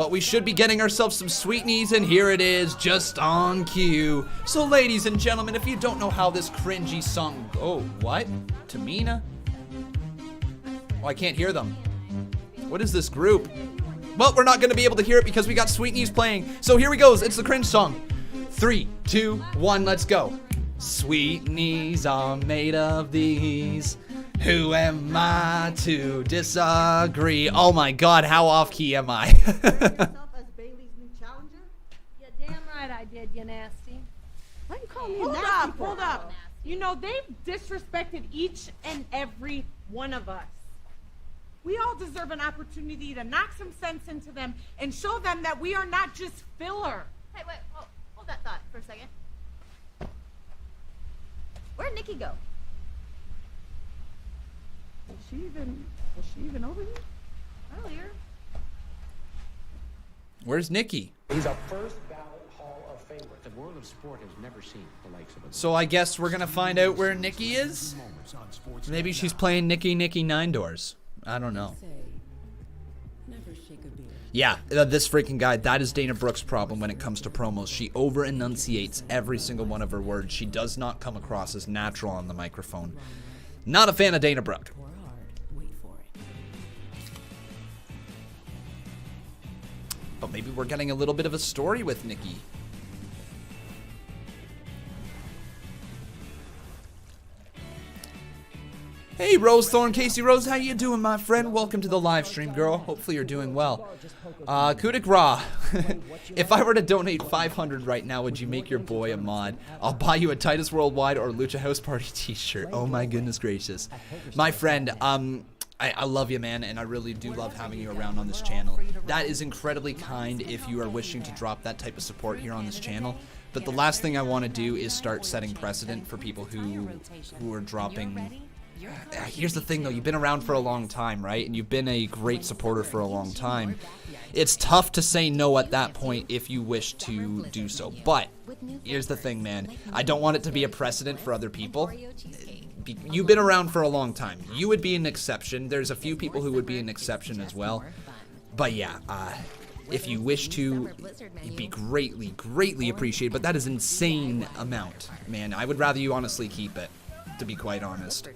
But we should be getting ourselves some sweetnies, and here it is, just on cue. So ladies and gentlemen, if you don't know how this cringy song... Oh, what? Tamina? Oh, I can't hear them. What is this group? Well, we're not going to be able to hear it because we got Sweetnies playing. So here we go. It's the cringe song. 3, 2, 1, let's go. Sweetnies are made of these. Who am I to disagree? Oh my God, how off key am I? Yeah, damn right I did, you nasty. Why you call me Hold nasty up, for? hold up. You know, they've disrespected each and every one of us. We all deserve an opportunity to knock some sense into them and show them that we are not just filler. Hey, wait, hold that thought for a second. Where'd Nikki go? Was she even over here? Earlier. Where's Nikki? He's a first ballot Hall of Famer. The world of sport has never seen the likes of it. So I guess we're going to find out where Nikki is? Maybe she's playing Nikki Nine Doors. I don't know. Yeah, this freaking guy, that is Dana Brooke's problem when it comes to promos. She over-enunciates every single one of her words. She does not come across as natural on the microphone. Not a fan of Dana Brooke. But maybe we're getting a little bit of a story with Nikki. Hey, Rose Thorn, Casey Rose, how you doing, my friend? Welcome to the live stream, girl. Hopefully you're doing well. Kudik Ra, if I were to donate 500 right now, would you make your boy a mod? I'll buy you a Titus Worldwide or Lucha House Party t-shirt. Oh my goodness gracious. My friend, I love you, man, and I really do love having you around on this channel. That is incredibly kind if you are wishing to drop that type of support here on this channel. But the last thing I want to do is start setting precedent for people who are dropping... Here's the thing, though. You've been around for a long time, right? And you've been a great supporter for a long time. It's tough to say no at that point if you wish to do so. But here's the thing, man. I don't want it to be a precedent for other people. You've been around for a long time. You would be an exception. There's a few people who would be an exception as well. But yeah, if you wish to, it'd be greatly, greatly appreciated. But that is insane amount, man. I would rather you honestly keep it, to be quite honest.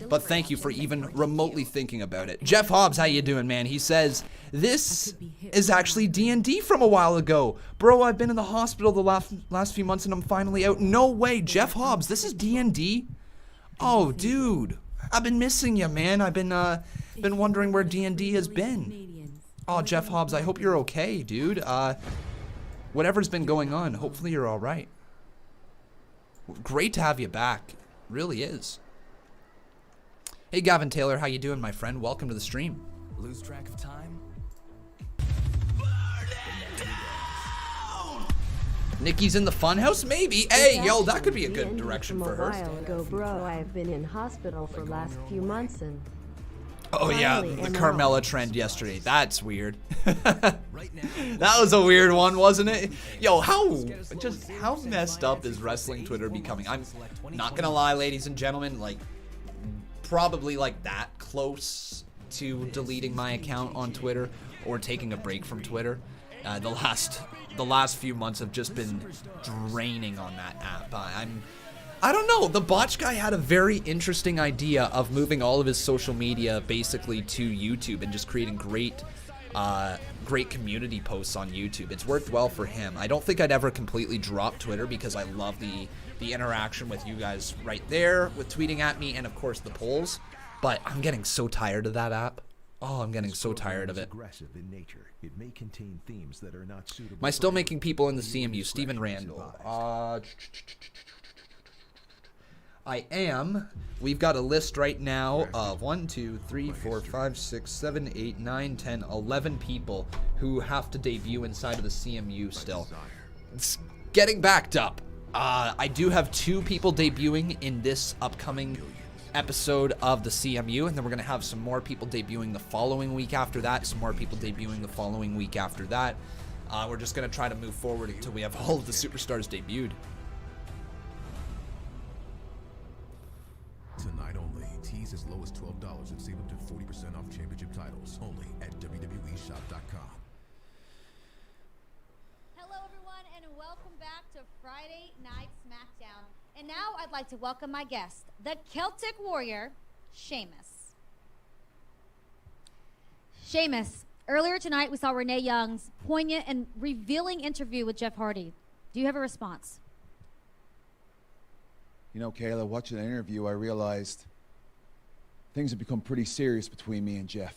But thank you for even remotely thinking about it. Jeff Hobbs, how you doing, man? He says, this is actually D&D from a while ago. Bro, I've been in the hospital the last few months and I'm finally out. No way, Jeff Hobbs, this is D&D? Oh, dude, I've been missing you, man. I've been wondering where D&D has been. Oh, Jeff Hobbs, I hope you're okay, dude. Whatever's been going on, hopefully you're all right. Great to have you back. Really is. Hey, Gavin Taylor, how you doing, my friend? Welcome to the stream. Lose track of time? Nikki's in the funhouse? Maybe. Hey, yo, that could be a good direction for her. A while ago, bro, I've been in hospital for the last few months and... Oh yeah, the Carmella trend yesterday. That's weird. That was a weird one, wasn't it? Yo, how messed up is wrestling Twitter becoming? I'm not gonna lie, ladies and gentlemen, like probably like that close to deleting my account on Twitter or taking a break from Twitter. The last few months have just been draining on that app. I don't know. The Botch guy had a very interesting idea of moving all of his social media basically to YouTube and just creating great community posts on YouTube. It's worked well for him. I don't think I'd ever completely drop Twitter because I love the interaction with you guys right there with tweeting at me and of course the polls. But I'm getting so tired of that app. Oh, I'm getting so tired of it. It may contain themes that are not suitable. Am I still making people in the CMU? Steven Randall. I am. We've got a list right now of 1, 2, 3, 4, 5, 6, 7, 8, 9, 10, 11 people who have to debut inside of the CMU still. It's getting backed up. I do have 2 people debuting in this upcoming episode of the CMU, and then we're going to have some more people debuting the following week after that, some more people debuting the following week after that. We're just going to try to move forward until we have all of the superstars debuted. Tonight only, tees as low as $12 and save up to 40% off championship titles only at WWEshop.com. Friday Night Smackdown. And now I'd like to welcome my guest, the Celtic Warrior, Sheamus. Sheamus, earlier tonight we saw Renee Young's poignant and revealing interview with Jeff Hardy. Do you have a response? You know, Kayla, watching that interview, I realized things have become pretty serious between me and Jeff.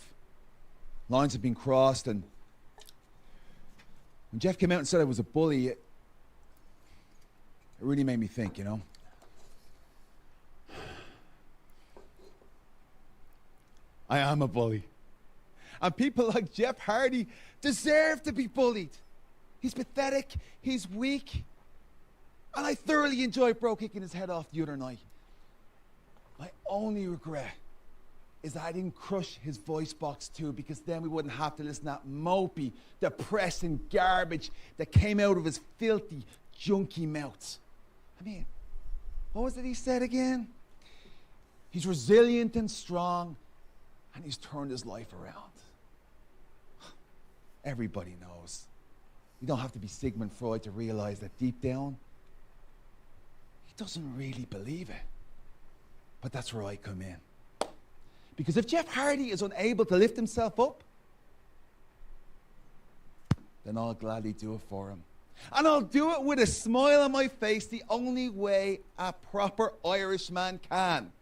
Lines have been crossed, and when Jeff came out and said I was a bully, it really made me think, you know? I am a bully. And people like Jeff Hardy deserve to be bullied. He's pathetic, he's weak, and I thoroughly enjoyed Bro kicking his head off the other night. My only regret is that I didn't crush his voice box too, because then we wouldn't have to listen to that mopey, depressing garbage that came out of his filthy, junky mouth. I mean, what was it he said again? He's resilient and strong, and he's turned his life around. Everybody knows. You don't have to be Sigmund Freud to realize that deep down, he doesn't really believe it. But that's where I come in. Because if Jeff Hardy is unable to lift himself up, then I'll gladly do it for him. And I'll do it with a smile on my face, the only way a proper Irishman can.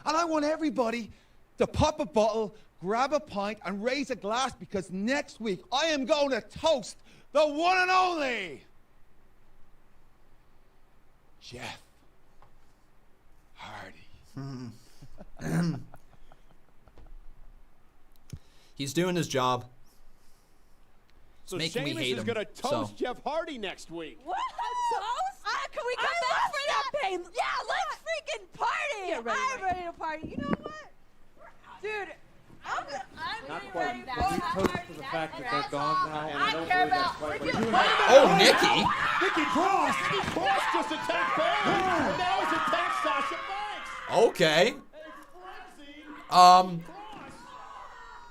And I want everybody to pop a bottle, grab a pint, and raise a glass, because next week I am going to toast the one and only Jeff Hardy. He's doing his job. So making me Sheamus hate is him. going to toast Jeff Hardy next week. What? A toast? Can we come back for champagne? Yeah, let's freaking party. I'm ready to party. You know what? Dude, I'm Not really quite. ready to Can you have toast party. to the fact that they're gone now? And I don't care believe that's about- quite we're what doing- you're doing. Oh, Nikki. Nikki Cross! Nikki Cross just attacked Bayley. And now he's attacked Sasha Banks. Okay.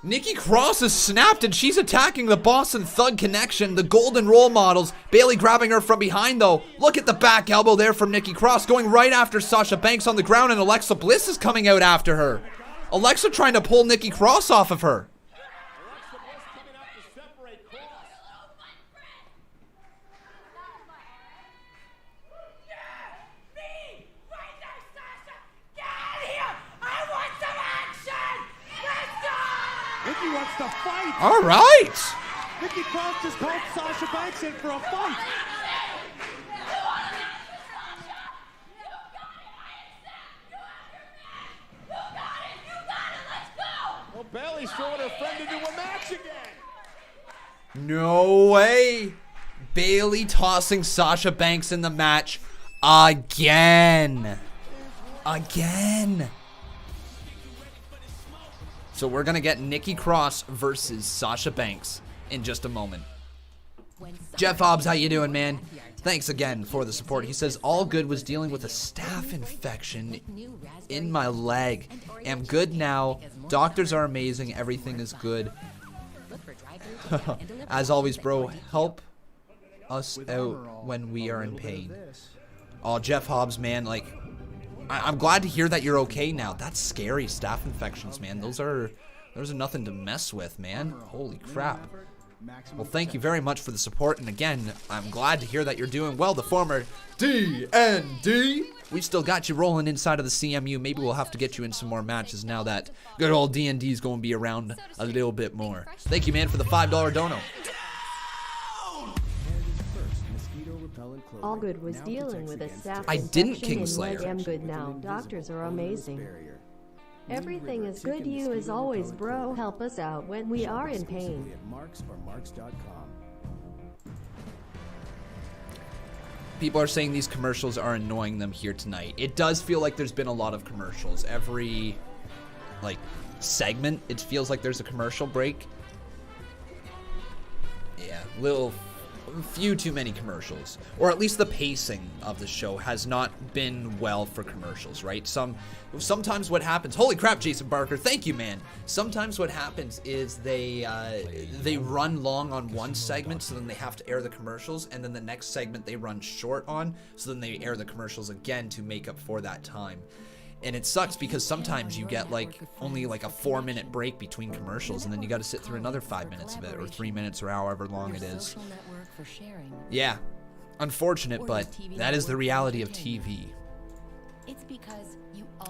Nikki Cross is snapped and she's attacking the Boston Thug Connection, the Golden Role Models. Bayley grabbing her from behind though. Look at the back elbow there from Nikki Cross, going right after Sasha Banks on the ground, and Alexa Bliss is coming out after her. Alexa trying to pull Nikki Cross off of her. Nikki wants to fight. All right. Nikki Cross just called Sasha Banks in for a fight. Well, Bayley's throwing her friend into a match again. No way. Bayley tossing Sasha Banks in the match again. Again. So we're going to get Nikki Cross versus Sasha Banks in just a moment. Jeff Hobbs, how you doing, man? Thanks again for the support. He says, all good, was dealing with a staph infection in my leg. Am good now. Doctors are amazing. Everything is good. As always, bro, help us out when we are in pain. Oh, Jeff Hobbs, man, like, I'm glad to hear that you're okay now. That's scary, staph infections, man. Those are nothing to mess with, man. Holy crap. Well, thank you very much for the support, and again, I'm glad to hear that you're doing well. The former DND. We still got you rolling inside of the CMU. Maybe we'll have to get you in some more matches now that good old D&D is going to be around a little bit more. Thank you, man, for the $5 dono. All Good was dealing with a staph I didn't infection Kingslayer. and leg am good now. Doctors are amazing. Everything is good to you as always, bro. Help us out when we are in pain. People are saying these commercials are annoying them here tonight. It does feel like there's been a lot of commercials. Every, like, segment, it feels like there's a commercial break. Yeah, little few too many commercials, or at least the pacing of the show has not been well for commercials, right? Sometimes what happens, holy crap, Jason Barker, thank you, man. Sometimes what happens is they run long on one segment, so then they have to air the commercials, and then the next segment they run short on, so then they air the commercials again to make up for that time. And it sucks because sometimes you get like only like a 4-minute break between commercials, and then you got to sit through another 5 minutes of it, or 3 minutes, or however long it is. Yeah, unfortunate, but that is the reality of TV.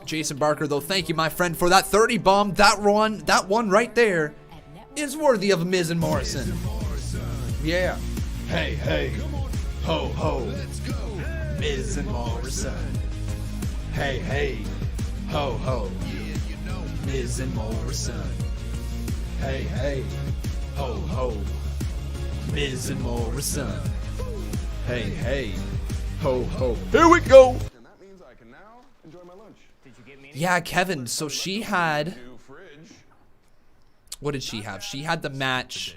Jason Barker, though, thank you, my friend, for that 30 bomb. That one right there is worthy of Miz and Morrison. Yeah. Hey, hey, ho, ho, Miz and Morrison. Hey, hey, ho, ho, Miz and Morrison. Hey, hey, ho, ho, Miz and Morrison. Hey, hey, ho, ho. Here we go. And that means I can now enjoy my lunch. Did you get me? Yeah, Kevin, so she had... What did she have? She had the match...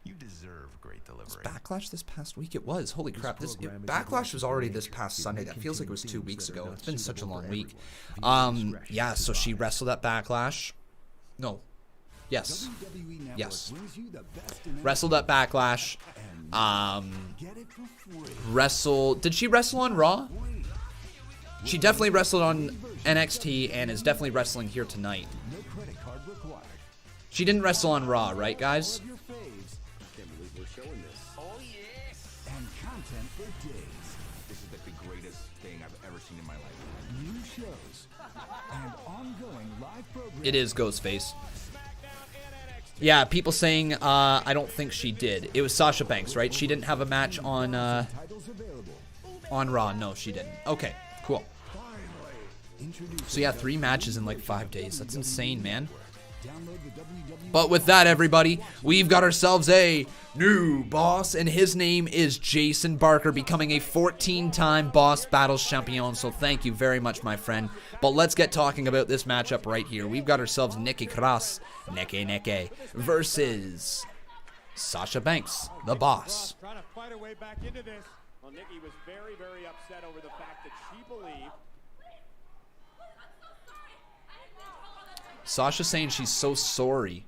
You deserve great delivery. Was Backlash this past week? It was. Holy crap. Backlash was already this past Sunday. That feels like it was 2 weeks ago. It's been such a long week. Yeah, so she wrestled at Backlash. No. Yes. Yes. Wrestled at Backlash. Did she wrestle on Raw? She definitely wrestled on NXT and is definitely wrestling here tonight. She didn't wrestle on Raw, right, guys? And content for days. This is the greatest thing I've ever seen in my life. New shows and ongoing live programs. It is Ghostface. Yeah, people saying I don't think she did. It was Sasha Banks, right? She didn't have a match on Raw. No, she didn't. Okay, cool. So yeah, 3 matches in like 5 days. That's insane, man. But with that, everybody, we've got ourselves a new boss, and his name is Jason Barker, becoming a 14-time Boss Battles champion. So thank you very much, my friend. But let's get talking about this matchup right here. We've got ourselves Nikki Cross, Neke, versus Sasha Banks, the boss. Trying to fight her way back into this. Well, Nikki was very, very upset over the fact that she believed. Sasha saying she's so sorry.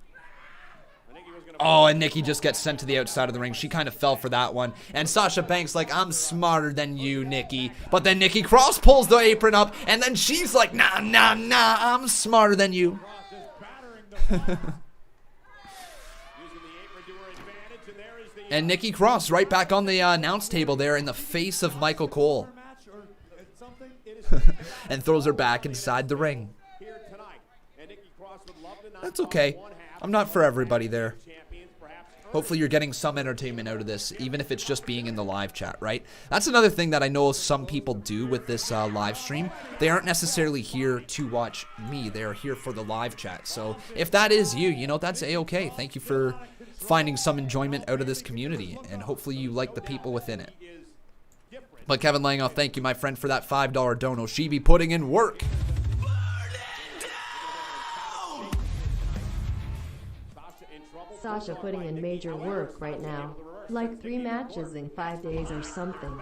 Oh, and Nikki just gets sent to the outside of the ring. She kind of fell for that one. And Sasha Banks like, I'm smarter than you, Nikki. But then Nikki Cross pulls the apron up, and then she's like, nah, I'm smarter than you. And Nikki Cross right back on the announce table there in the face of Michael Cole. And throws her back inside the ring. That's okay. I'm not for everybody there. Hopefully you're getting some entertainment out of this, even if it's just being in the live chat, right? That's another thing that I know some people do with this live stream. They aren't necessarily here to watch me. They're here for the live chat. So if that is you, you know, that's A-okay. Thank you for finding some enjoyment out of this community, and hopefully you like the people within it. But Kevin Langoff, thank you, my friend, for that $5 dono. She be putting in work. Sasha putting in major work right now. Like 3 matches in 5 days or something.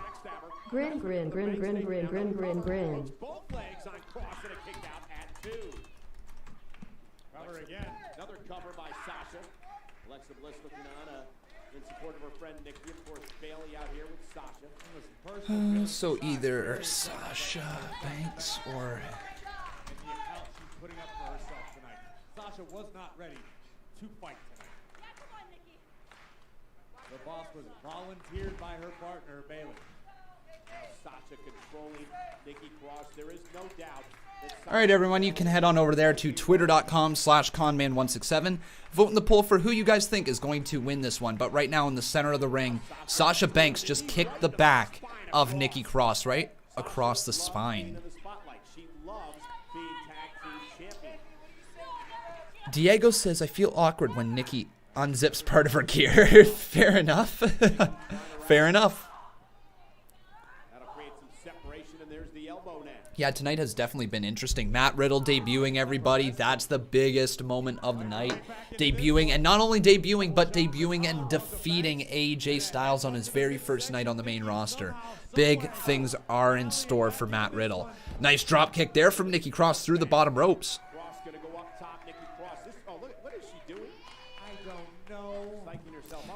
Grin, grin, grin, grin, grin, grin, grin, grin. Both legs on Cross and a kick out at 2. Cover again. Another cover by Sasha. Alexa Bliss looking on in support of her friend Nikki. Of course, Bailey out here with Sasha. So either Sasha Banks or... And the account she's putting up for herself tonight. Sasha was not ready to fight tonight. The boss was volunteered by her partner, Bailey. Now Sasha controlling Nikki Cross. There is no doubt that All right, everyone, you can head on over there to twitter.com/Conman167. Vote in the poll for who you guys think is going to win this one. But right now in the center of the ring, Sasha Banks just kicked the back of Nikki Cross right across the spine. Diego says, I feel awkward when Nikki unzips part of her gear. Fair enough. Fair enough. That'll create some separation, and there's the elbow net. Yeah, tonight has definitely been interesting. Matt Riddle debuting, everybody. That's the biggest moment of the night. Debuting, and not only debuting, but debuting and defeating AJ Styles on his very first night on the main roster. Big things are in store for Matt Riddle. Nice drop kick there from Nikki Cross through the bottom ropes.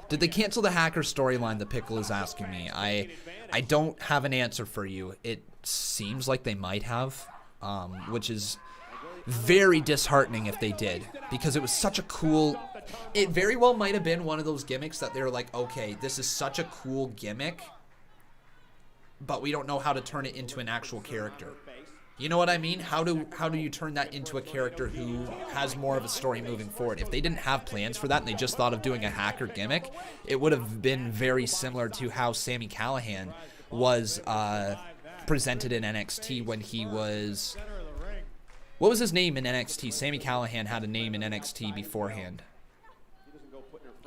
Did they cancel the hacker storyline, the Pickle is asking me. I don't have an answer for you. It seems like they might have, which is very disheartening if they did, because it was such a cool... It very well might have been one of those gimmicks that they're like, okay, this is such a cool gimmick, but we don't know how to turn it into an actual character. You know what I mean? How do you turn that into a character who has more of a story moving forward? If they didn't have plans for that and they just thought of doing a hacker gimmick, it would have been very similar to how Sami Callihan was presented in NXT when he was... What was his name in NXT? Sami Callihan had a name in NXT beforehand.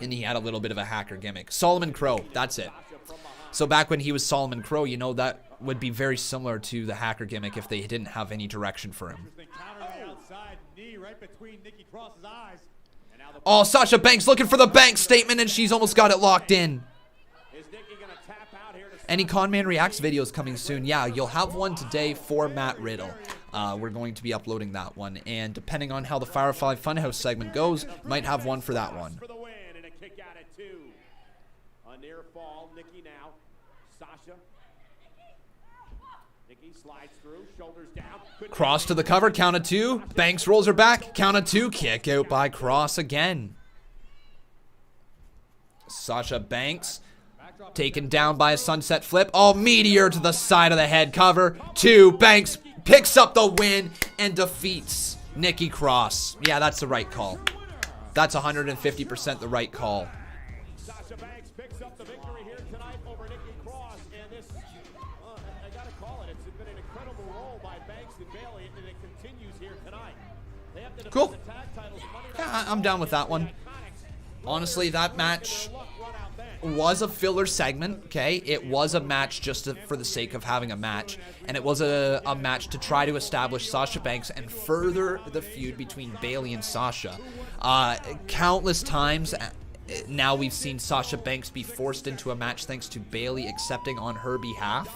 And he had a little bit of a hacker gimmick. Solomon Crow, that's it. So back when he was Solomon Crow, you know, that would be very similar to the hacker gimmick if they didn't have any direction for him. Oh, Sasha Banks looking for the bank statement, and she's almost got it locked in. Any Conman Reacts videos coming soon? Yeah, you'll have one today for Matt Riddle. We're going to be uploading that one, and depending on how the Firefly Fun House segment goes, might have one for that one. A near fall, Nikki now. Sasha. Nikki slides through, shoulders down. Cross to the cover, count of two. Banks rolls her back, count of two. Kick out by Cross again. Sasha Banks taken down by a sunset flip. Oh, meteor to the side of the head, cover. Two, Banks picks up the win and defeats Nikki Cross. Yeah, that's the right call. That's 150% the right call. Sasha Banks picks up the victory here tonight over Nikki Cross, and this, I gotta call it, it's been an incredible role by Banks and Bayley, and it continues here tonight. They have to Cool. defend the tag titles. Yeah, I'm down with that one. Honestly, that match was a filler segment, okay? It was a match just for the sake of having a match, and it was a match to try to establish Sasha Banks and further the feud between Bayley and Sasha. Countless times now we've seen Sasha Banks be forced into a match thanks to Bayley accepting on her behalf,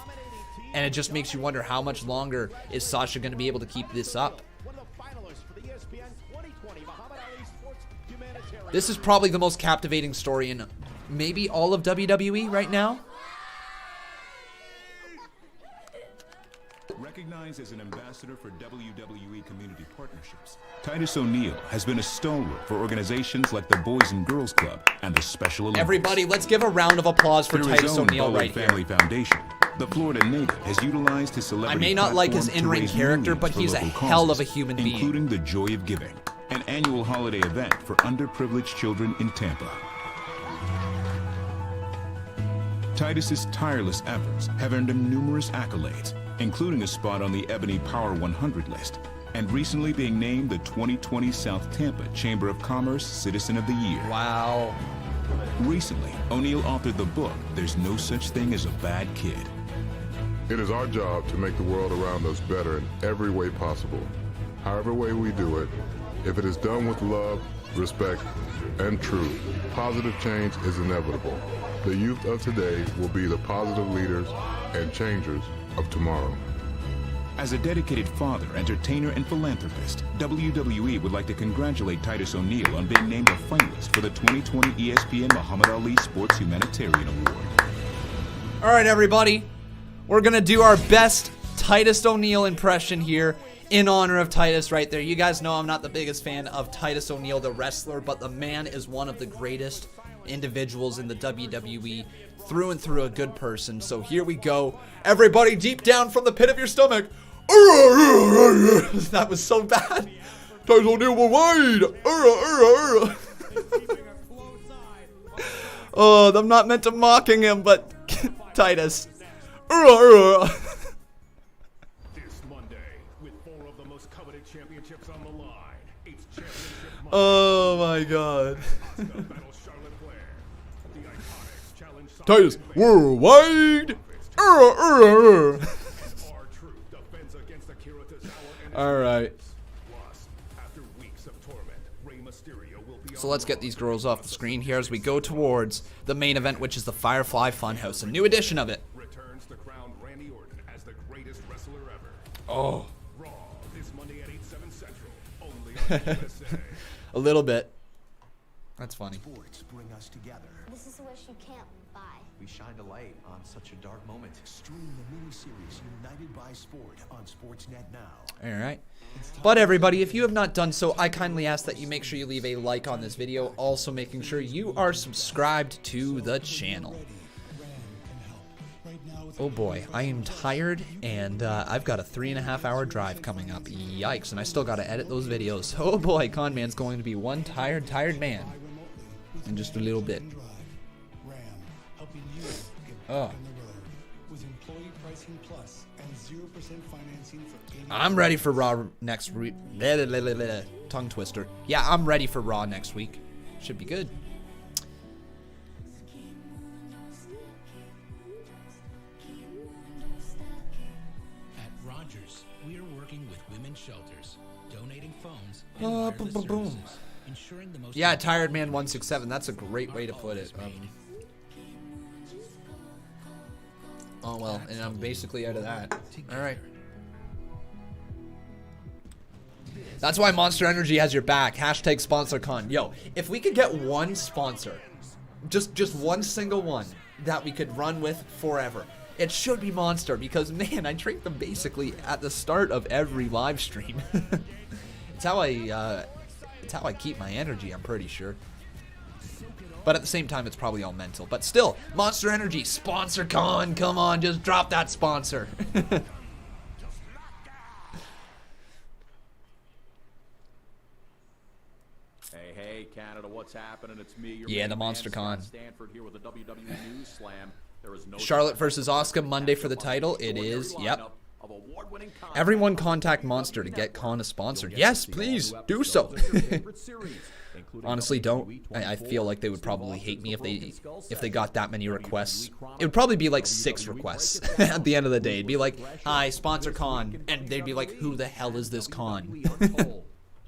and it just makes you wonder how much longer is Sasha going to be able to keep this up. This is probably the most captivating story in maybe all of WWE right now. Recognized as an ambassador for WWE Community Partnerships, Titus O'Neil has been a stalwart for organizations like the Boys and Girls Club and the Special Olympics. Everybody, let's give a round of applause for Titus O'Neil right here. Family Foundation, the Florida native has utilized his celebrity I may not like his platform to in-ring raise character, millions but for he's a local hell of causes, a human being. including the Joy of Giving, an annual holiday event for underprivileged children in Tampa. Titus's tireless efforts have earned him numerous accolades, including a spot on the Ebony Power 100 list, and recently being named the 2020 South Tampa Chamber of Commerce Citizen of the Year. Wow. Recently, O'Neil authored the book, There's No Such Thing as a Bad Kid. It is our job to make the world around us better in every way possible. However way we do it, if it is done with love, respect, and truth, positive change is inevitable. The youth of today will be the positive leaders and changers of tomorrow. As a dedicated father, entertainer, and philanthropist, WWE would like to congratulate Titus O'Neil on being named a finalist for the 2020 ESPN Muhammad Ali Sports Humanitarian Award. All right, everybody. We're going to do our best Titus O'Neil impression here in honor of Titus right there. You guys know I'm not the biggest fan of Titus O'Neil, the wrestler, but the man is one of the greatest individuals in the WWE, through and through a good person. So here we go. Everybody deep down from the pit of your stomach. That was so bad. Titus O'Neil will wide. Oh, I'm not meant to mocking him, but Titus. Oh my God. Titus, worldwide. All right. Plus, after weeks of torment, Rey Mysterio will be So let's get these girls off the screen here as we go towards the main event, which is the Firefly Fun House, a new edition of it. returns to crown Randy Orton as the greatest wrestler ever. Oh. Raw this Monday at 8/7 Central, only on USA. A little bit. That's funny. Sports bring us together. This is a wish you can't buy. We shined a light on such a dark moment. Stream the miniseries United by Sport on Sportsnet now. All right. But everybody, if you have not done so, I kindly ask that you make sure you leave a like on this video. Also making sure you are subscribed to the channel. Oh boy, I am tired, and I've got a 3.5 hour drive coming up. Yikes, and I still got to edit those videos. Oh boy, Conman's going to be one tired man in just a little bit. Oh. I'm ready for Raw next week. Tongue twister. Yeah, I'm ready for Raw next week. Should be good. At Rogers, we are working with women's shelters, donating phones and wireless services, ensuring the most. Yeah, Tired Man 167. That's a great way to put it. Oh well, and I'm basically out of that. All right. That's why Monster Energy has your back. Hashtag SponsorCon. Yo, if we could get one sponsor, just one single one that we could run with forever, it should be Monster, because man, I drink them basically at the start of every live stream. It's how I keep my energy, I'm pretty sure. But at the same time, it's probably all mental. But still, Monster Energy, SponsorCon, come on, just drop that sponsor. Hey, Canada, what's happening? It's me, your Yeah, the main man, MonsterCon. Scott Stanford here with the WWE News Slam. There is no Charlotte versus Asuka Monday for the title. It is. Yep. Everyone contact Monster to get Con sponsored. Yes, please do so. Honestly, don't. I feel like they would probably hate me if they got that many requests. It would probably be like 6 requests at the end of the day. It'd be like, "Hi, sponsor Con," and they'd be like, "Who the hell is this Con?"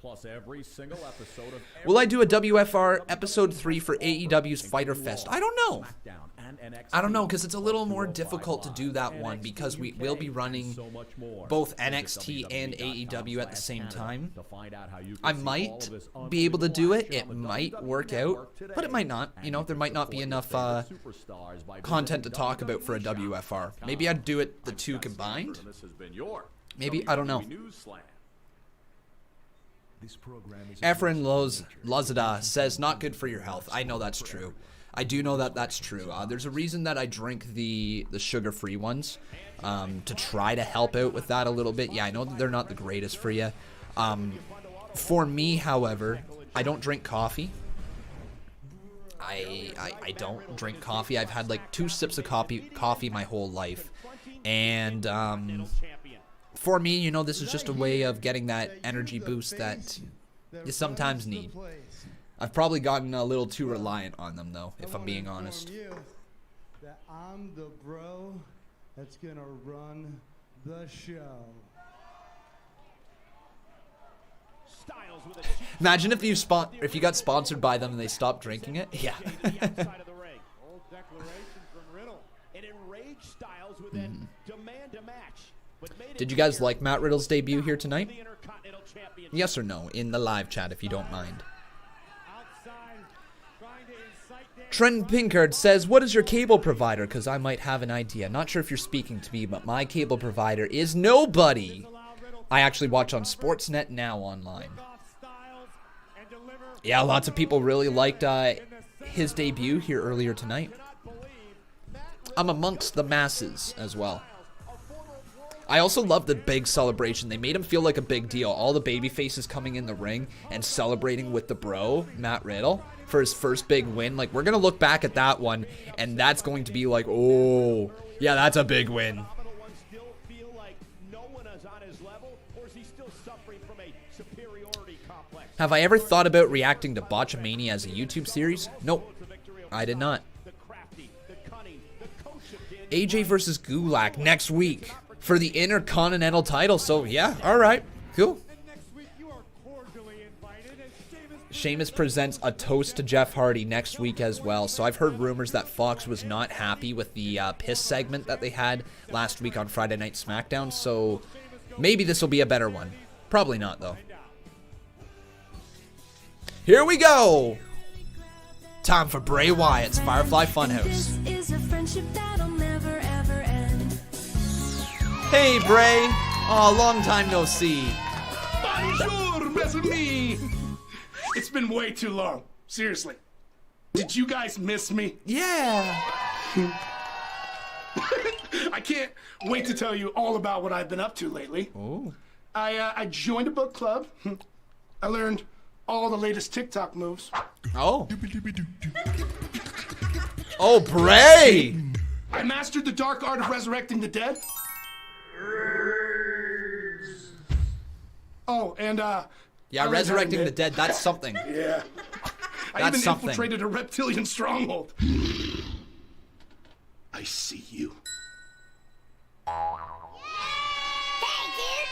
Plus every single episode of Will I do a WFR episode 3 for AEW's Fyter Fest? I don't know. I don't know, because it's a little more difficult to do that one, because we will be running both NXT and AEW at the same time. I might be able to do it. It might work out, but it might not. You know, there might not be enough content to talk about for a WFR. Maybe I'd do it the 2 combined. Maybe, I don't know. Efren Lozada says, not good for your health. I know that's true. I do know that that's true. There's a reason that I drink the sugar-free ones, to try to help out with that a little bit. Yeah, I know that they're not the greatest for you. For me, however, I don't drink coffee. I don't drink coffee. I've had like 2 sips of coffee my whole life. And for me, you know, this is just a way of getting that energy boost that you sometimes need. I've probably gotten a little too reliant on them, though, if I'm being honest. That I'm the bro that's gonna run the show. Imagine if you got sponsored by them and they stopped drinking it. Yeah. Did you guys like Matt Riddle's debut here tonight? Yes or no in the live chat if you don't mind. Trent Pinkard says, what is your cable provider? Because I might have an idea. Not sure if you're speaking to me, but my cable provider is nobody. I actually watch on Sportsnet Now online. Yeah, lots of people really liked his debut here earlier tonight. I'm amongst the masses as well. I also love the big celebration. They made him feel like a big deal. All the baby faces coming in the ring and celebrating with the bro, Matt Riddle, for his first big win. Like, we're going to look back at that one, and that's going to be like, oh, yeah, that's a big win. Have I ever thought about reacting to Botchamania as a YouTube series? Nope, I did not. AJ versus Gulak next week for the Intercontinental title. So, yeah, all right. Cool. Sheamus presents a toast to Jeff Hardy next week as well. So I've heard rumors that Fox was not happy with the piss segment that they had last week on Friday Night SmackDown. So maybe this will be a better one. Probably not, though. Here we go. Time for Bray Wyatt's Firefly Fun House. Hey, Bray. Oh, long time no see. Bonjour, mes amis. It's been way too long. Seriously. Did you guys miss me? Yeah. I can't wait to tell you all about what I've been up to lately. Oh. I joined a book club. I learned all the latest TikTok moves. Oh. Oh, Bray! I mastered the dark art of resurrecting the dead. Oh, and yeah, resurrecting the dead, that's something. Yeah. I That's even something. infiltrated a reptilian stronghold. I see you. Hey, dude!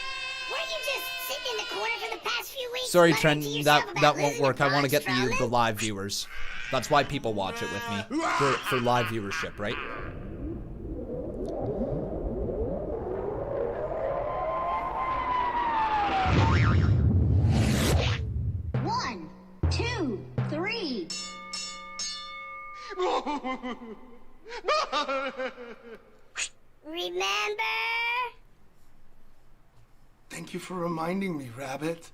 Weren't you just sitting in the corner for the past few weeks? Sorry, muttering Trent, to yourself about that won't losing work. to I want to Braun get Strowman? the live viewers. That's why people watch it with me. For live viewership, right? One, two, three. Remember? Thank you for reminding me, Rabbit.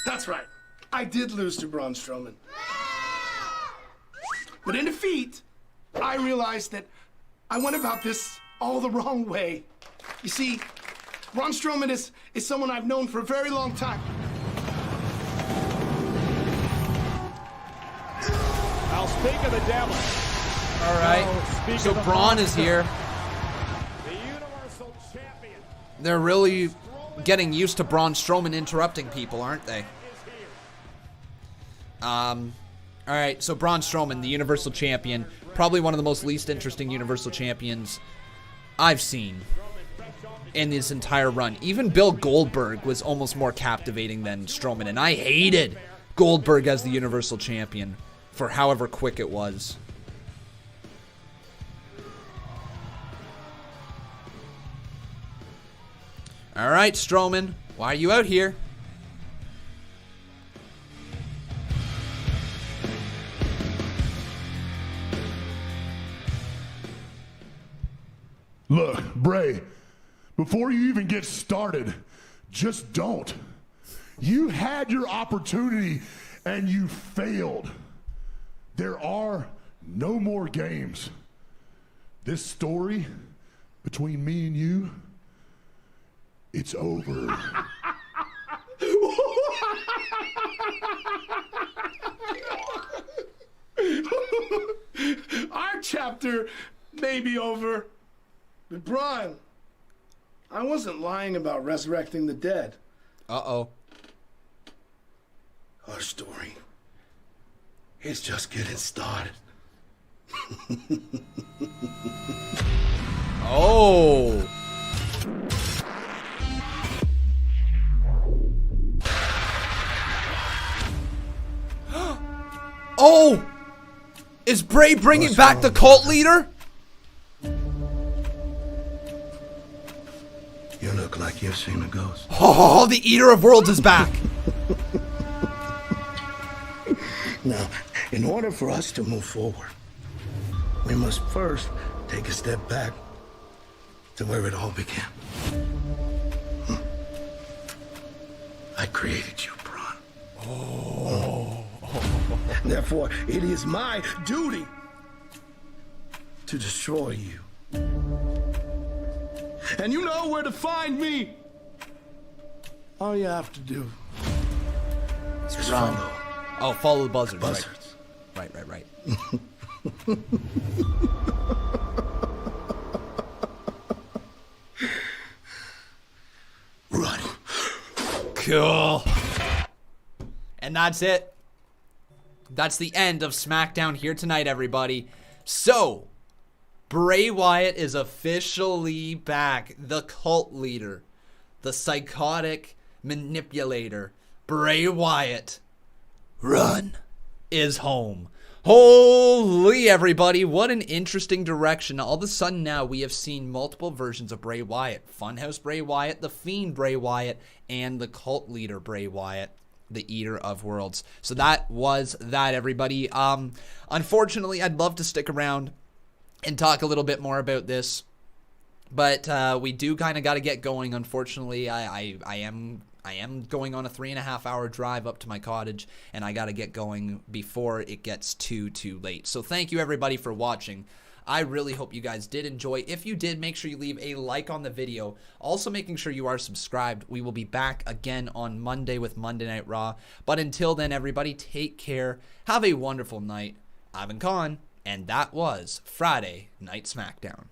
That's right. I did lose to Braun Strowman. But in defeat, I realized that I went about this all the wrong way. You see, Braun Strowman is someone I've known for a very long time. I'll speak of the devil. All right. So Braun is here. The Universal Champion. They're really getting used to Braun Strowman interrupting people, aren't they? All right, so Braun Strowman, the Universal Champion, probably one of the most least interesting Universal Champions I've seen in this entire run. Even Bill Goldberg was almost more captivating than Strowman, and I hated Goldberg as the Universal Champion for however quick it was. All right, Strowman, why are you out here? Look, Bray, before you even get started, just don't. You had your opportunity and you failed. There are no more games. This story between me and you, it's over. Our chapter may be over, but Braun, I wasn't lying about resurrecting the dead. Uh-oh. Our story is just getting started. Oh. Oh! Is Bray bringing back the cult leader? You look like you've seen a ghost. Oh, the Eater of Worlds is back. Now, in order for us to move forward, we must first take a step back to where it all began. I created you, Braun. Oh. Therefore, it is my duty to destroy you. And you know where to find me. All you have to do is Run. follow. Oh, follow the buzzards. Buzzards. Right. Right. Run. Cool. And that's it. That's the end of SmackDown here tonight, everybody. So, Bray Wyatt is officially back, the cult leader. the psychotic manipulator, Bray Wyatt, run, is home. Holy everybody, what an interesting direction. All of a sudden now we have seen multiple versions of Bray Wyatt. Funhouse Bray Wyatt, the Fiend Bray Wyatt, and the cult leader Bray Wyatt, the Eater of Worlds. So that was that, everybody. Unfortunately, I'd love to stick around and talk a little bit more about this, but we do kind of got to get going. Unfortunately, I am going on a 3.5-hour drive up to my cottage, and I got to get going before it gets too late. So thank you everybody for watching. I really hope you guys did enjoy. If you did, make sure you leave a like on the video. Also making sure you are subscribed. We will be back again on Monday with Monday Night Raw. But until then, everybody, take care. Have a wonderful night. I've been Con, and that was Friday Night Smackdown.